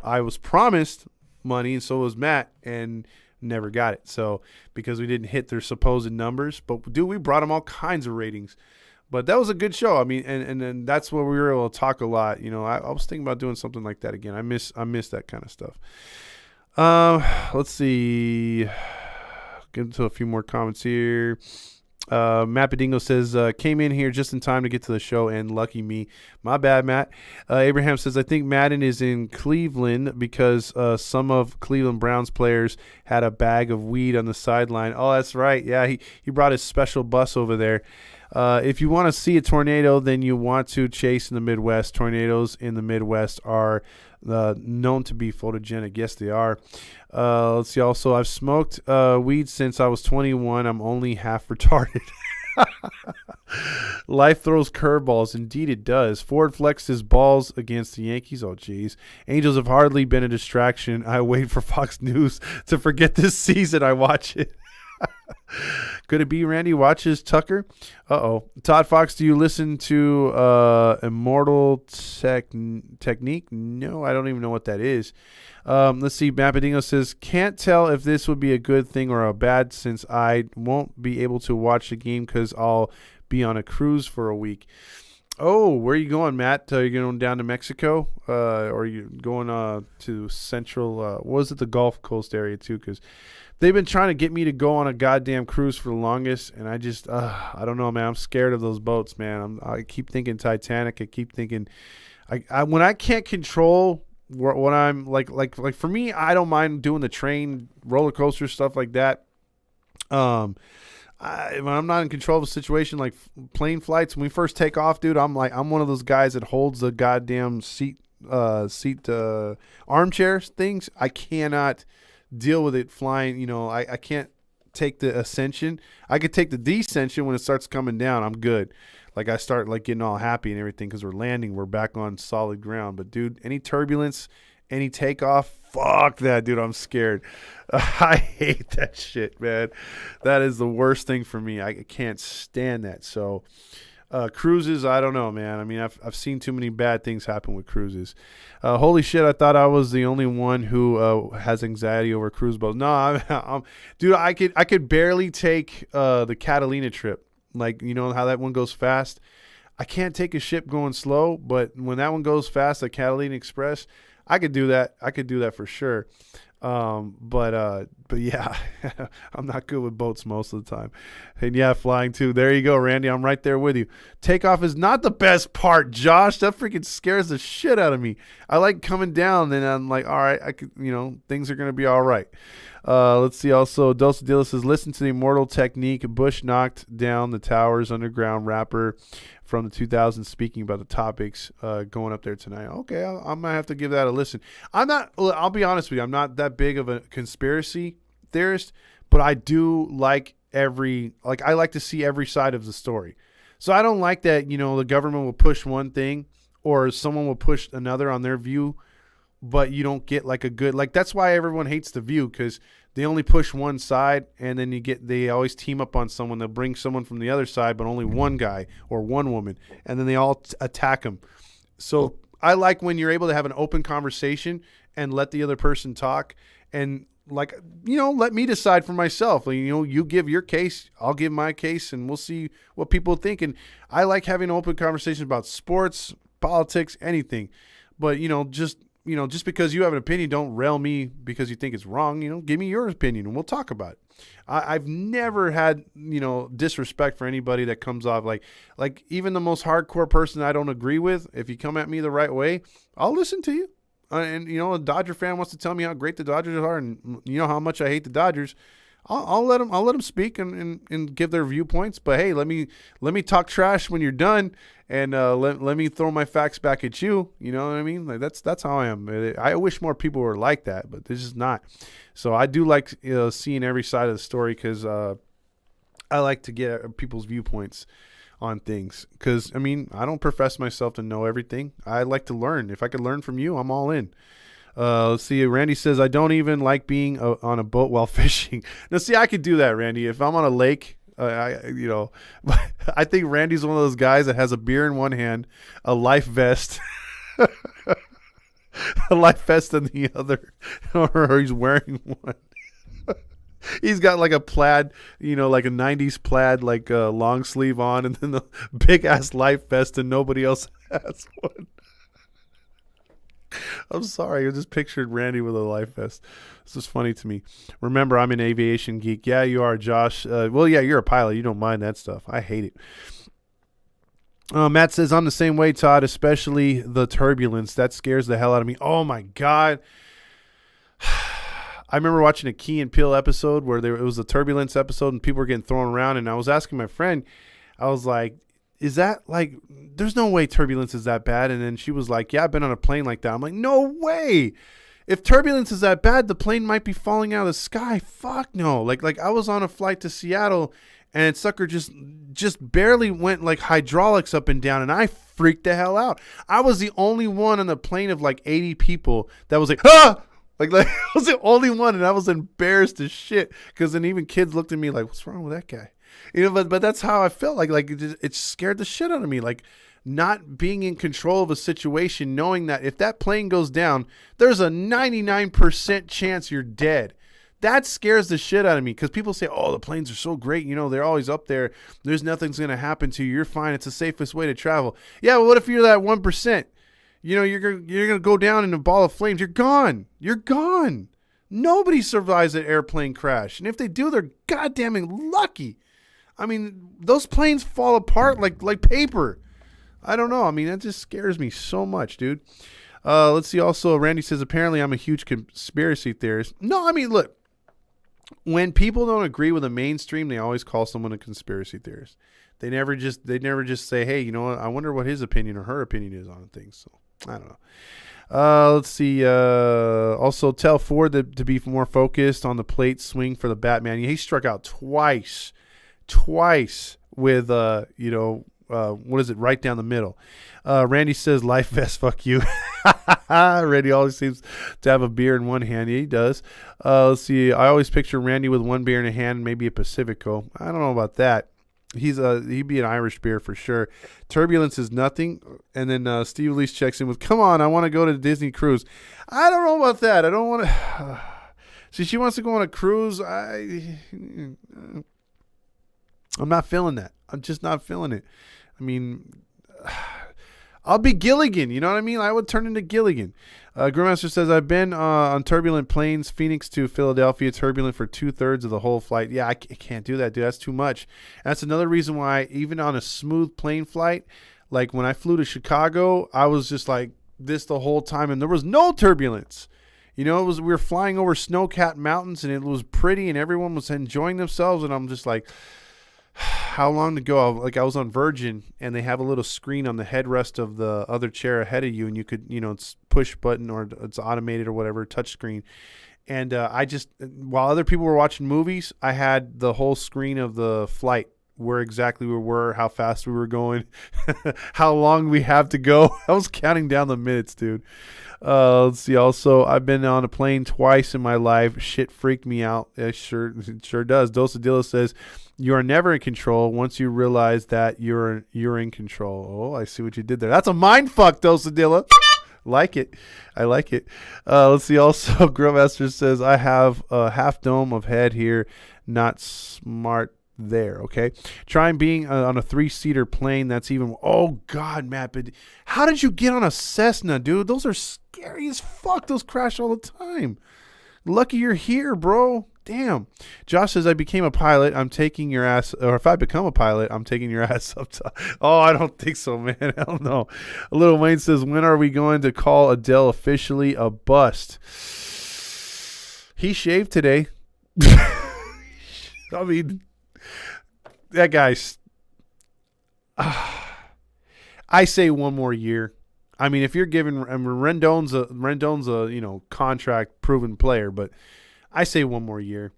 I was promised money, and so was Matt, and never got it. So because we didn't hit their supposed numbers, but dude, we brought them all kinds of ratings. But that was a good show. I mean, and that's where we were able to talk a lot. I was thinking about doing something like that again. I miss that kind of stuff. Let's see. Get into a few more comments here. Matt Bedingo says, came in here just in time to get to the show, and lucky me. My bad, Matt. Abraham says, I think Madden is in Cleveland because some of Cleveland Browns players had a bag of weed on the sideline. Oh, that's right. Yeah, he brought his special bus over there. If you want to see a tornado, then you want to chase in the Midwest. Tornadoes in the Midwest are known to be photogenic. Yes, they are. Let's see. Also, I've smoked weed since I was 21. I'm only half retarded. Life throws curveballs. Indeed, it does. Ford flexed his balls against the Yankees. Oh, geez. Angels have hardly been a distraction. I wait for Fox News to forget this season. I watch it. Could it be Randy watches Tucker? Todd Fox, do you listen to Immortal Technique? No, I don't even know what that is. Let's see. Mapadingo says, can't tell if this would be a good thing or a bad since I won't be able to watch the game because I'll be on a cruise for a week. Oh, where are you going, Matt? Are you going down to Mexico? Or are you going to Central? What was it, the Gulf Coast area too? Because they've been trying to get me to go on a goddamn cruise for the longest, and I just, I don't know, man. I'm scared of those boats, man. I keep thinking Titanic. I keep thinking, when I can't control what I'm like for me, I don't mind doing the train, roller coaster stuff like that. When I'm not in control of a situation like plane flights, when we first take off, dude, I'm one of those guys that holds the goddamn seat armchair things. I cannot deal with it flying. I can't take the ascension. I could take the descension when it starts coming down. I'm good. Like I start like getting all happy and everything because we're landing. We're back on solid ground. But dude, any turbulence, any takeoff, fuck that, dude. I'm scared. I hate that shit, man. That is the worst thing for me. I can't stand that. So cruises, I don't know, man. I mean, I've seen too many bad things happen with cruises. Holy shit, I thought I was the only one who has anxiety over cruise boats. No, dude, I could barely take the Catalina trip. Like, you know how that one goes fast? I can't take a ship going slow, but when that one goes fast, the Catalina Express, I could do that. I could do that for sure. But yeah, I'm not good with boats most of the time. And yeah, flying too. There you go, Randy. I'm right there with you. Takeoff is not the best part, Josh. That freaking scares the shit out of me. I like coming down, then I'm like, all right, I could, things are going to be all right. Let's see. Also, Dulce Dilla says, listen to the Immortal Technique. Bush knocked down the Towers underground rapper from the 2000s speaking about the topics going up there tonight. Okay, I might have to give that a listen. I'll be honest with you. I'm not that big of a conspiracy theorist, but I do like I like to see every side of the story. So I don't like that, the government will push one thing or someone will push another on their view, but you don't get like a good, that's why everyone hates The View, because they only push one side, and then they always team up on someone. They'll bring someone from the other side, but only one guy or one woman, and then they all attack them. So I like when you're able to have an open conversation and let the other person talk, and let me decide for myself. You give your case, I'll give my case, and we'll see what people think. And I like having open conversations about sports, politics, anything. But just because you have an opinion, don't rail me because you think it's wrong. Give me your opinion and we'll talk about it. I've never had, disrespect for anybody that comes off like even the most hardcore person I don't agree with. If you come at me the right way, I'll listen to you. And a Dodger fan wants to tell me how great the Dodgers are, and how much I hate the Dodgers. I'll let them speak and give their viewpoints. But hey, let me talk trash when you're done, and let me throw my facts back at you. You know what I mean? Like that's how I am. I wish more people were like that, but this is not. So I do like seeing every side of the story because I like to get people's viewpoints on things. Because I don't profess myself to know everything. I like to learn. If I could learn from you, I'm all in. Let's see. Randy says, I don't even like being on a boat while fishing. Now, see, I could do that, Randy. If I'm on a lake, I think Randy's one of those guys that has a beer in one hand, a life vest, a life vest in the other, or he's wearing one. He's got like a plaid, like a 90s plaid, like long sleeve on, and then the big ass life vest, and nobody else has one. I'm sorry. I just pictured Randy with a life vest. This is funny to me. Remember, I'm an aviation geek. Yeah, you are, Josh. Well, yeah, you're a pilot. You don't mind that stuff. I hate it. Matt says, I'm the same way, Todd, especially the turbulence. That scares the hell out of me. Oh, my God. I remember watching a Key and Peele episode where it was a turbulence episode and people were getting thrown around. And I was asking my friend, I was like, is that like, there's no way turbulence is that bad. And then she was like, yeah, I've been on a plane like that. I'm like, no way. If turbulence is that bad, the plane might be falling out of the sky. Fuck no. Like I was on a flight to Seattle and sucker just barely went like hydraulics up and down. And I freaked the hell out. I was the only one on the plane of like 80 people that was like, ah! Like I was the only one, and I was embarrassed as shit because then even kids looked at me like, what's wrong with that guy? But that's how I felt. Like it scared the shit out of me. Like not being in control of a situation, knowing that if that plane goes down, there's a 99% chance you're dead. That scares the shit out of me because people say, oh, the planes are so great. They're always up there. There's nothing's going to happen to you. You're fine. It's the safest way to travel. Yeah, well, what if you're that 1%? You're gonna go down in a ball of flames. You're gone. You're gone. Nobody survives an airplane crash, and if they do, they're goddamn lucky. I mean, those planes fall apart like paper. I don't know. I mean, that just scares me so much, dude. Let's see. Also, Randy says apparently I'm a huge conspiracy theorist. No, I mean, look. When people don't agree with the mainstream, they always call someone a conspiracy theorist. They never just say, hey, you know what? I wonder what his opinion or her opinion is on things. So I don't know. Let's see. Also, tell Ford to be more focused on the plate swing for the Batman. He struck out twice with what is it? Right down the middle. Randy says, life vest, fuck you. Randy always seems to have a beer in one hand. Yeah, he does. Let's see. I always picture Randy with one beer in a hand, maybe a Pacifico. I don't know about that. He'd be an Irish beer for sure. Turbulence is nothing. And then Steve Leach checks in with, come on, I want to go to the Disney cruise. I don't know about that. I don't want to. See, she wants to go on a cruise. I'm not feeling that. I'm just not feeling it. I mean, I'll be Gilligan. You know what I mean? I would turn into Gilligan. Grandmaster says, I've been on turbulent planes, Phoenix to Philadelphia, turbulent for 2/3 of the whole flight. Yeah, I can't do that, dude. That's too much. And that's another reason why even on a smooth plane flight, like when I flew to Chicago, I was just like this the whole time, and there was no turbulence. We were flying over snow-capped mountains, and it was pretty, and everyone was enjoying themselves, and I'm just like, how long to go? Like I was on Virgin, and they have a little screen on the headrest of the other chair ahead of you, and you could, it's push button or it's automated or whatever, touch screen. And I just, while other people were watching movies, I had the whole screen of the flight, where exactly we were, how fast we were going, how long we have to go. I was counting down the minutes, dude. Let's see. Also, I've been on a plane twice in my life. Shit freaked me out. It sure does. Dosadilla says, you are never in control once you realize that you're in control. Oh, I see what you did there. That's a mind fuck, Dosadilla. Like it. I like it. Let's see. Also, Grillmaster says, I have a half dome of head here. Not smart there. Okay. Try being on a 3-seater plane. That's even. Oh, God, Matt. But how did you get on a Cessna, dude? Those are scary as fuck. Those crash all the time. Lucky you're here, bro. Damn. Josh says, I became a pilot. I'm taking your ass. Or if I become a pilot, I'm taking your ass up top. Oh, I don't think so, man. Hell no. Little Wayne says, when are we going to call Adele officially a bust? He shaved today. I mean, that guy's. I say one more year. I mean, if you're giving Rendon's a contract proven player, but I say one more year.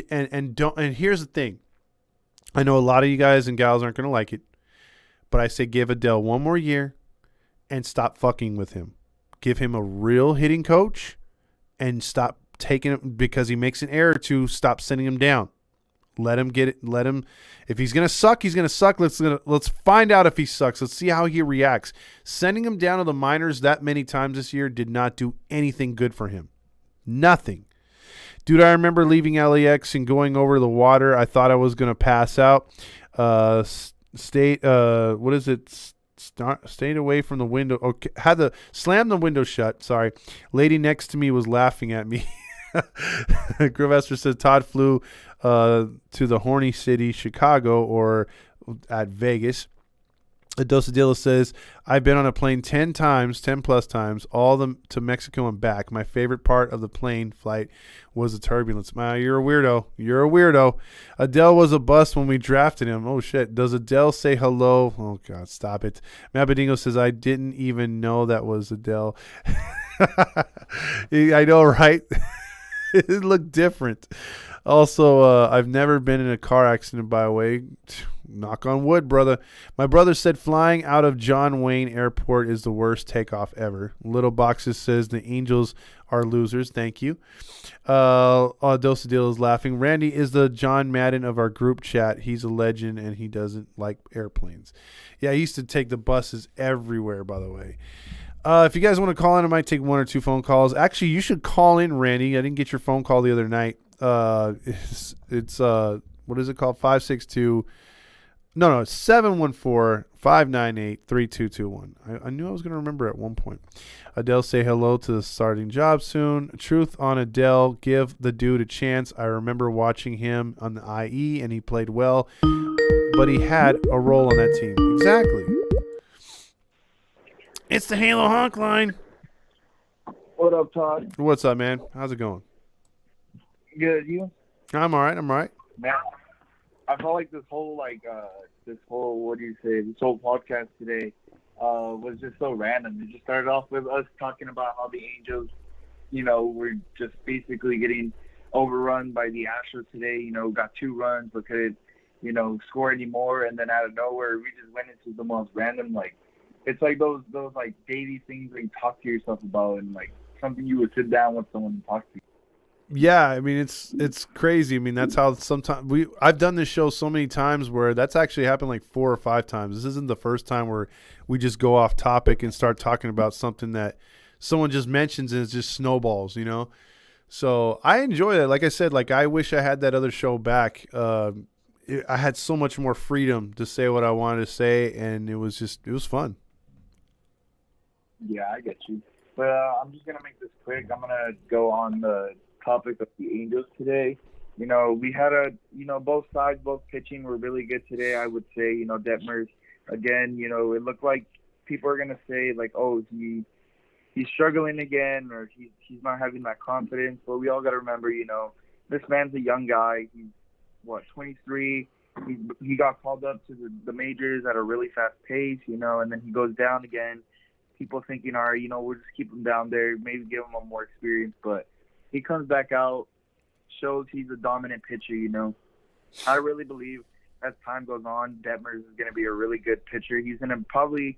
And here's the thing. I know a lot of you guys and gals aren't going to like it, but I say give Adele one more year and stop fucking with him. Give him a real hitting coach and stop taking it because he makes an error to stop sending him down. Let him get it. Let him. If he's gonna suck, he's gonna suck. Let's find out if he sucks. Let's see how he reacts. Sending him down to the minors that many times this year did not do anything good for him. Nothing. Dude, I remember leaving LAX and going over the water. I thought I was going to pass out. What is it? Stayed away from the window. Okay, had to slam the window shut. Sorry. Lady next to me was laughing at me. Grillmaster says Todd flew to the horny city, Chicago, or at Vegas. Dosadilla says, I've been on a plane 10 plus times, all of them to Mexico and back. My favorite part of the plane flight was the turbulence. You're a weirdo. You're a weirdo. Adele was a bust when we drafted him. Oh, shit. Does Adele say hello? Oh, God, stop it. Mabadingo says, I didn't even know that was Adele. I know, right? It looked different. Also, I've never been in a car accident, by the way. Knock on wood, brother. My brother said flying out of John Wayne Airport is the worst takeoff ever. Little Boxes says the Angels are losers. Thank you. Dosadil is laughing. Randy is the John Madden of our group chat. He's a legend, and he doesn't like airplanes. Yeah, he used to take the buses everywhere, by the way. If you guys want to call in, I might take 1 or 2 phone calls. Actually, you should call in, Randy. I didn't get your phone call the other night. It's what is it called? 562. No, 714-598-3221. I knew I was going to remember at one point. Adele, say hello to the starting job soon. Truth on Adele. Give the dude a chance. I remember watching him on the IE, and he played well, but he had a role on that team. Exactly. It's the Halo Honk line. What up, Todd? What's up, man? How's it going? Good, you? I'm all right. Man, I felt like this whole this whole podcast today was just so random. It just started off with us talking about how the Angels, were just basically getting overrun by the ASStros today. Got 2 runs, but couldn't, score any more. And then out of nowhere, we just went into the most random, it's like those like daily things that you talk to yourself about, and like something you would sit down with someone and talk to. Yeah, I mean it's crazy. I mean that's how sometimes I've done this show so many times where that's actually happened like 4 or 5 times. This isn't the first time where we just go off topic and start talking about something that someone just mentions and it just snowballs, So I enjoy that. Like I said, I wish I had that other show back. I had so much more freedom to say what I wanted to say, and it was fun. Yeah, I get you. But I'm just gonna make this quick. I'm gonna go on the topic of the Angels today. We had both sides, both pitching were really good today. I would say, Detmers, again, it looked like people are going to say oh, he's struggling again, or he's not having that confidence. But we all got to remember, this man's a young guy. He's 23. He got called up to the majors at a really fast pace, and then he goes down again. People thinking, all right, we'll just keep him down there, maybe give him a more experience, but he comes back out, shows he's a dominant pitcher, I really believe as time goes on, Detmers is going to be a really good pitcher. He's going to probably,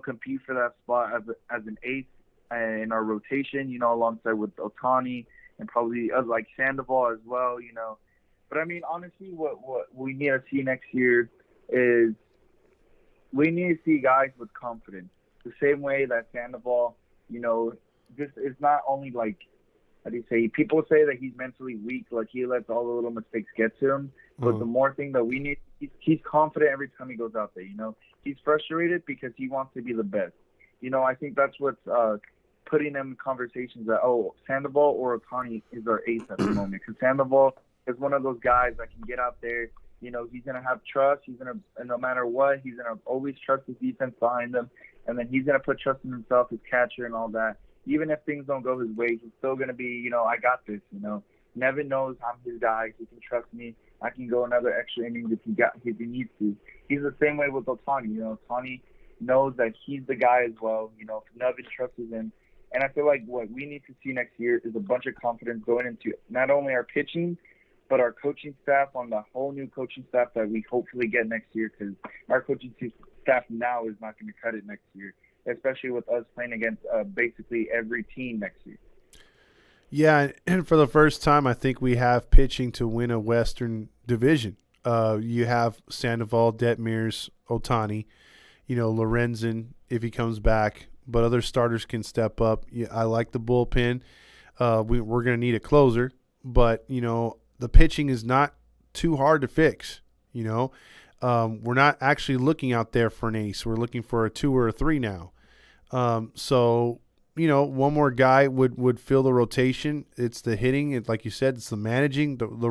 compete for that spot as an ace in our rotation, alongside with Ohtani and probably like Sandoval as well, But, I mean, honestly, what we need to see next year is we need to see guys with confidence. The same way that Sandoval, just is not only how do you say? People say that he's mentally weak, he lets all the little mistakes get to him. But the more thing that we need, he's confident every time he goes out there. He's frustrated because he wants to be the best. I think that's what's putting him in conversations that Sandoval or Ohtani is our ace at the moment. Because Sandoval is one of those guys that can get out there. He's gonna have trust. He's gonna, no matter what, he's gonna always trust his defense behind him, and then he's gonna put trust in himself, his catcher, and all that. Even if things don't go his way, he's still going to be, I got this, Nevin knows I'm his guy. He can trust me. I can go another extra inning if he needs to. He's the same way with Ohtani. Ohtani knows that he's the guy as well. Nevin trusts him. And I feel like what we need to see next year is a bunch of confidence going into not only our pitching, but our coaching staff, on the whole new coaching staff that we hopefully get next year, because our coaching staff now is not going to cut it next year, especially with us playing against basically every team next year. Yeah, and for the first time, I think we have pitching to win a Western division. You have Sandoval, Detmers, Ohtani, Lorenzen if he comes back, but other starters can step up. Yeah, I like the bullpen. We're going to need a closer. but the pitching is not too hard to fix. We're not actually looking out there for an ace. We're looking for a 2 or a 3 now. So one more guy would fill the rotation. It's the hitting. It's like you said, it's the managing. The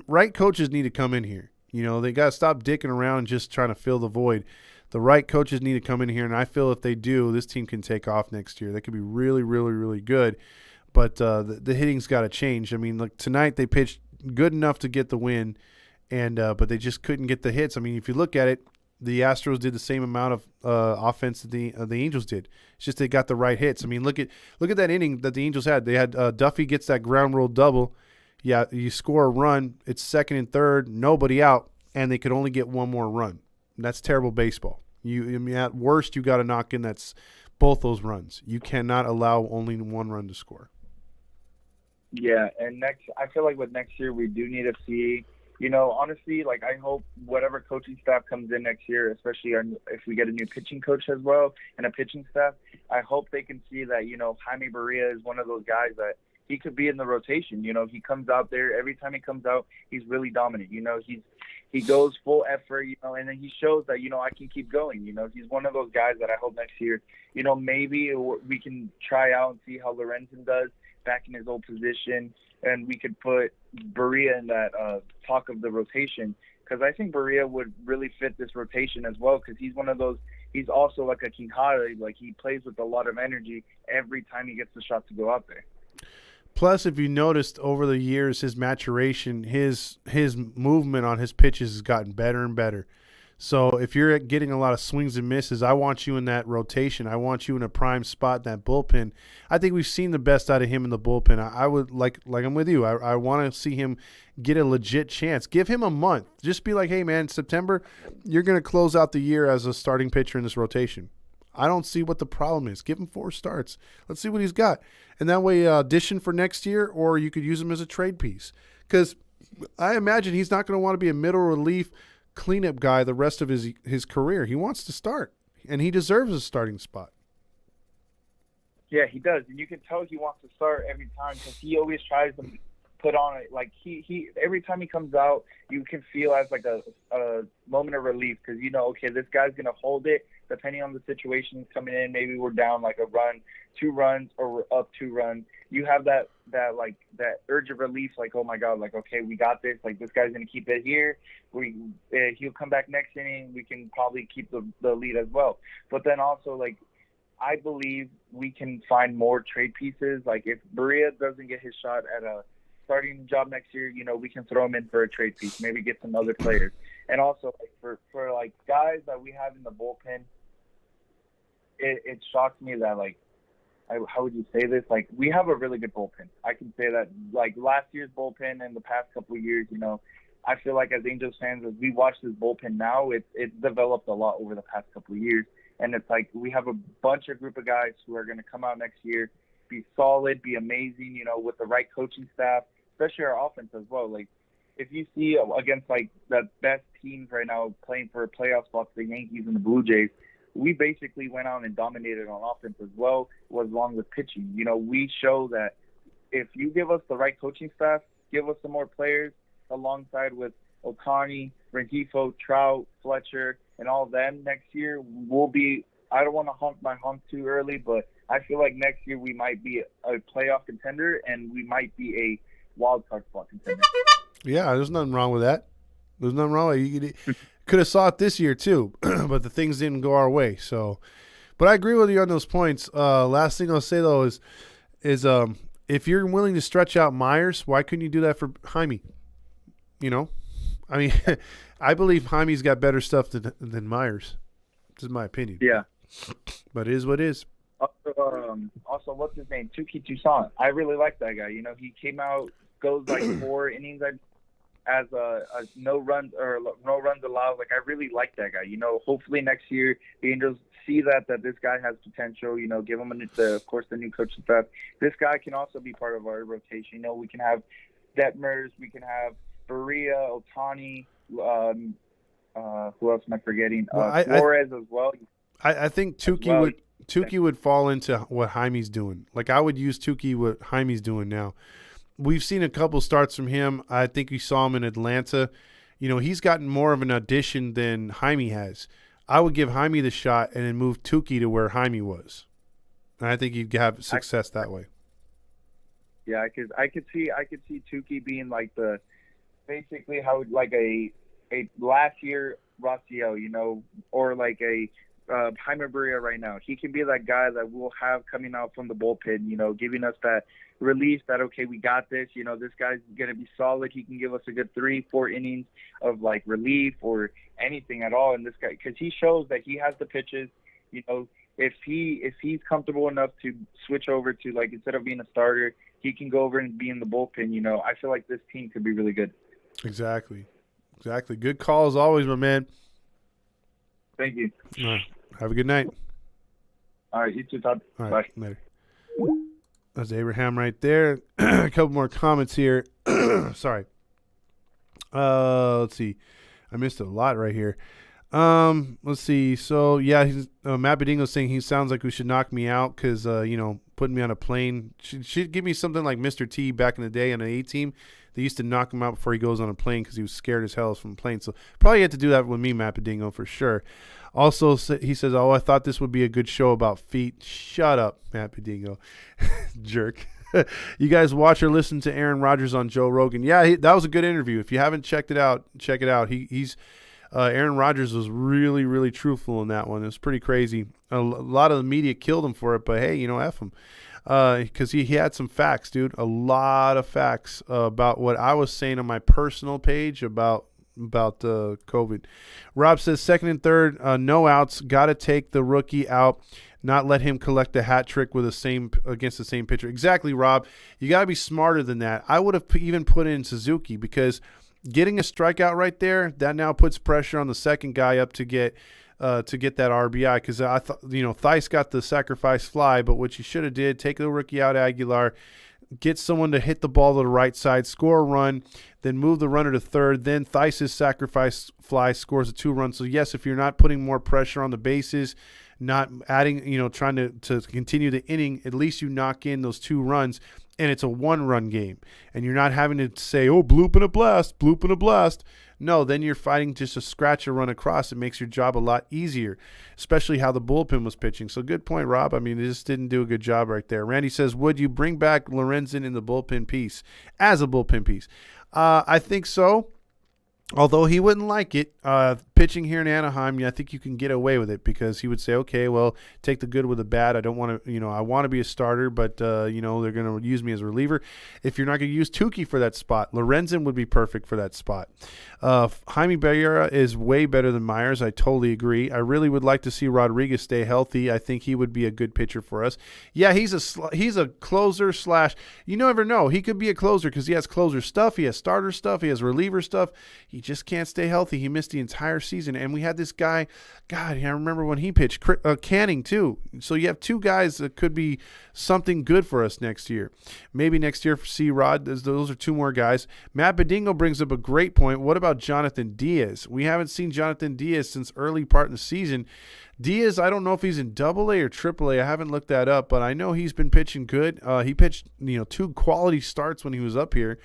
right coaches need to come in here. They got to stop dicking around just trying to fill the void. The right coaches need to come in here, and I feel if they do, this team can take off next year. They could be really, really, really good. But the hitting's got to change. I mean, like tonight they pitched good enough to get the win, and but they just couldn't get the hits. I mean, if you look at it, the Astros did the same amount of offense that the Angels did. It's just they got the right hits. I mean, look at that inning that the Angels had. They had Duffy gets that ground roll double. Yeah, you score a run. It's second and third, nobody out, and they could only get one more run. That's terrible baseball. At worst, you got to knock in both those runs. You cannot allow only one run to score. Yeah, and I feel like with next year we do need to see. Honestly, like I hope whatever coaching staff comes in next year, especially if we get a new pitching coach as well and a pitching staff, I hope they can see that, Jaime Barria is one of those guys that he could be in the rotation. He comes out there. Every time he comes out, he's really dominant. He goes full effort, and then he shows that, I can keep going. He's one of those guys that I hope next year, maybe we can try out and see how Lorenzen does back in his old position, and we could put Barria in that talk of the rotation, because I think Barria would really fit this rotation as well, because he's one of those. He's also like a Quintana, like he plays with a lot of energy every time he gets the shot to go out there. Plus, if you noticed over the years, his maturation, his movement on his pitches has gotten better and better. So if you're getting a lot of swings and misses, I want you in that rotation. I want you in a prime spot in that bullpen. I think we've seen the best out of him in the bullpen. I would like I'm with you. I want to see him get a legit chance. Give him a month. Just be like, hey, man, September, you're going to close out the year as a starting pitcher in this rotation. I don't see what the problem is. Give him 4 starts. Let's see what he's got. And that way audition for next year, or you could use him as a trade piece. Because I imagine he's not going to want to be a middle relief cleanup guy the rest of his career. He wants to start, and he deserves a starting spot. Yeah, he does. And you can tell he wants to start every time, because he always tries to put on it. Like he every time he comes out, you can feel as like a moment of relief, because okay, this guy's going to hold it. Depending on the situation coming in, maybe we're down like a run, 2 runs, or we're up 2 runs. You have that urge of relief, like, oh my God, like, okay, we got this. Like, this guy's gonna keep it here. He'll come back next inning. We can probably keep the lead as well. But then also, like, I believe we can find more trade pieces. Like, if Barria doesn't get his shot at a starting job next year, we can throw him in for a trade piece. Maybe get some other players. And also, like, for like guys that we have in the bullpen. It shocks me that, like, how would you say this? Like, we have a really good bullpen. I can say that, like, last year's bullpen and the past couple of years, I feel like as Angels fans, as we watch this bullpen now, it's developed a lot over the past couple of years. And it's like we have a group of guys who are going to come out next year, be solid, be amazing, with the right coaching staff, especially our offense as well. Like, if you see against, like, the best teams right now playing for playoff spots, the Yankees and the Blue Jays, we basically went out and dominated on offense as well, along with pitching. We show that if you give us the right coaching staff, give us some more players alongside with Ohtani, Rengifo, Trout, Fletcher, and all of them next year, we'll be – I don't want to honk my honk too early, but I feel like next year we might be a playoff contender, and we might be a wild card spot contender. Yeah, there's nothing wrong with that. There's nothing wrong with it. You could have saw it this year too, but the things didn't go our way. So, but I agree with you on those points. Last thing I'll say though is if you're willing to stretch out Myers, why couldn't you do that for Jaime? I mean, I believe Jaime's got better stuff than Myers. This is my opinion. Yeah, but it is what it is. Also, what's his name? Tuki Toussaint. I really like that guy. He came out, goes like 4 innings as a no runs allowed. Like, I really like that guy. Hopefully next year the Angels see that this guy has potential. Give him of course the new coaching staff. This guy can also be part of our rotation. We can have Detmers, we can have Barria, Ohtani. Who else am I forgetting? Flores as well. I think Tuki would fall into what Jaime's doing. Like, I would use Tuki what Jaime's doing now. we've seen a couple starts from him. I think we saw him in Atlanta. He's gotten more of an audition than Jaime has. I would give Jaime the shot and then move Tukey to where Jaime was. And I think he'd have success that way. Yeah, I could see Tukey being like basically how like a last year Rossiel, or like a Jaime Barria right now. He can be that guy that we'll have coming out from the bullpen, giving us that release that, okay, we got this, this guy's going to be solid. He can give us a good 3-4 innings of like relief or anything at all. And this guy, because he shows that he has the pitches, if he's comfortable enough to switch over to, like, instead of being a starter, he can go over and be in the bullpen. I feel like this team could be really good. Exactly. Good call as always, my man. Thank you. All right. Have a good night. All right, you too, Todd. All right, bye. Later. That's Abraham right there. A couple more comments here. Sorry. Let's see. I missed a lot right here. Let's see. So, yeah, Matt Bedingo saying he sounds like we should knock me out because, putting me on a plane. Should give me something like Mr. T back in the day on an A-team. They used to knock him out before he goes on a plane because he was scared as hell from a plane. So, probably had to do that with me, Matt Bedingo, for sure. Also, he says, I thought this would be a good show about feet. Shut up, Matt Bedingo. Jerk. You guys watch or listen to Aaron Rodgers on Joe Rogan. Yeah, that was a good interview. If you haven't checked it out, check it out. He's Aaron Rodgers was really, really truthful in that one. It was pretty crazy. A lot of the media killed him for it, but hey, F him. Because he had some facts, dude. A lot of facts about what I was saying on my personal page about COVID. Rob says second and third, no outs. Got to take the rookie out, not let him collect a hat trick with against the same pitcher. Exactly, Rob. You got to be smarter than that. I would have even put in Suzuki because getting a strikeout right there, that now puts pressure on the second guy up to get that RBI because I thought, Theis got the sacrifice fly, but what you should have did, take the rookie out, Aguilar, get someone to hit the ball to the right side, score a run, then move the runner to third. Then Theis' sacrifice fly scores a 2-run. So, yes, if you're not putting more pressure on the bases, not adding, trying to continue the inning, at least you knock in those 2 runs, and it's a 1-run game. And you're not having to say, oh, bloop and a blast. No, then you're fighting just to scratch a run across. It makes your job a lot easier, especially how the bullpen was pitching. So good point, Rob. I mean, they just didn't do a good job right there. Randy says, would you bring back Lorenzen in the bullpen piece as a bullpen piece? I think so. Although he wouldn't like it, pitching here in Anaheim, I think you can get away with it because he would say, okay, well, take the good with the bad. I don't want to, I want to be a starter, but, they're going to use me as a reliever. If you're not going to use Tukey for that spot, Lorenzen would be perfect for that spot. Jaime Barria is way better than Myers. I totally agree. I really would like to see Rodriguez stay healthy. I think he would be a good pitcher for us. Yeah, he's a closer / you never know. He could be a closer because he has closer stuff. He has starter stuff. He has reliever stuff. He just can't stay healthy. He missed the entire season. And we had this guy, God, I remember when he pitched, Canning too. So you have 2 guys that could be something good for us next year. Maybe next year for C-Rod. Those are 2 more guys. Matt Bedingo brings up a great point. What about Jonathan Diaz? We haven't seen Jonathan Diaz since early part in the season. Diaz, I don't know if he's in AA or AAA. I haven't looked that up, but I know he's been pitching good. He pitched, 2 quality starts when he was up here.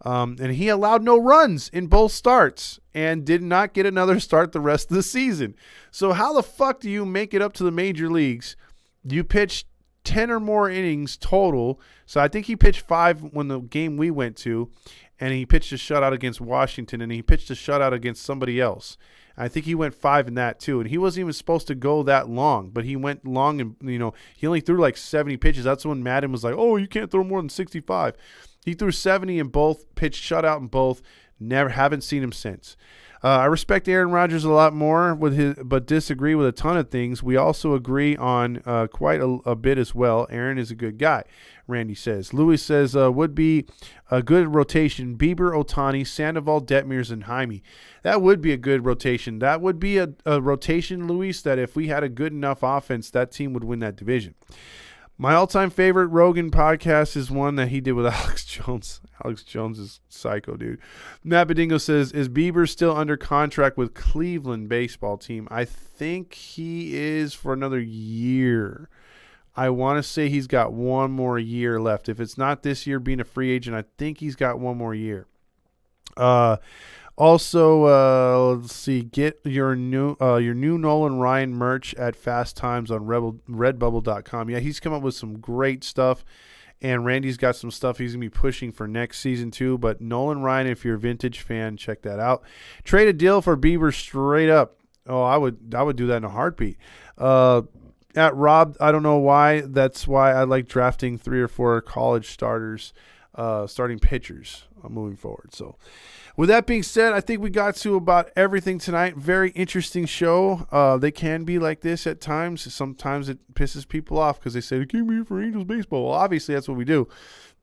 And he allowed no runs in both starts and did not get another start the rest of the season. So how the fuck do you make it up to the major leagues? You pitched 10 or more innings total. So I think he pitched 5 when the game we went to, and he pitched a shutout against Washington, and he pitched a shutout against somebody else. I think he went 5 in that too, and he wasn't even supposed to go that long, but he went long, and he only threw like 70 pitches. That's when Madden was like, "Oh, you can't throw more than 65." He threw 70 in both, pitched shutout in both. Haven't seen him since. I respect Aaron Rodgers a lot more but disagree with a ton of things. We also agree on quite a bit as well. Aaron is a good guy, Randy says. Louis says, would be a good rotation. Bieber, Ohtani, Sandoval, Detmers, and Jaime. That would be a good rotation. That would be a rotation, Luis, that if we had a good enough offense, that team would win that division. My all-time favorite Rogan podcast is one that he did with Alex Jones. Alex Jones is psycho, dude. Matt Bedingo says, is Bieber still under contract with Cleveland baseball team? I think he is for another year. I want to say he's got one more year left. If it's not this year being a free agent, I think he's got one more year. Also, let's see. Get your new Nolan Ryan merch at Fast Times on Redbubble.com. Yeah, he's come up with some great stuff, and Randy's got some stuff he's gonna be pushing for next season too. But Nolan Ryan, if you're a vintage fan, check that out. Trade a deal for Bieber straight up. Oh, I would do that in a heartbeat. At Rob, I don't know why. That's why I like drafting 3 or 4 college starters, starting pitchers moving forward. So, with that being said, I think we got to about everything tonight. Very interesting show. They can be like this at times. Sometimes it pisses people off because they say, they came here for Angels baseball. Well, obviously, that's what we do.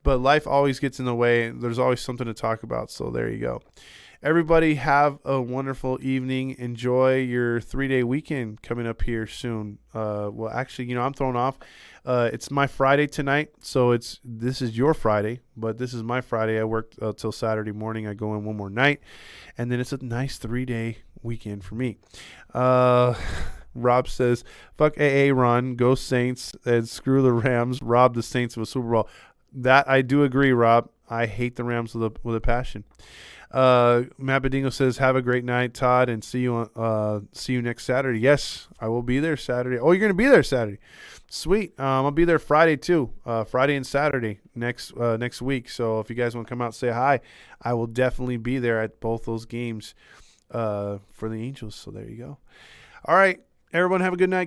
But life always gets in the way, and there's always something to talk about. So, there you go. Everybody have a wonderful evening. Enjoy your 3-day weekend coming up here soon. Well, actually, I'm thrown off. It's my Friday tonight, so this is your Friday, but this is my Friday. I work till Saturday morning. I go in one more night, and then it's a nice 3-day weekend for me. Rob says, fuck AA Ron, go Saints, and screw the Rams, rob the Saints of a Super Bowl. That I do agree, Rob. I hate the Rams with a passion. Matt Badingo says, have a great night, Todd, and see you next Saturday. Yes, I will be there Saturday. Oh, you're going to be there Saturday. Sweet. I'll be there Friday too. Friday and Saturday next week. So if you guys want to come out and say hi, I will definitely be there at both those games for the Angels. So there you go. All right, everyone have a good night.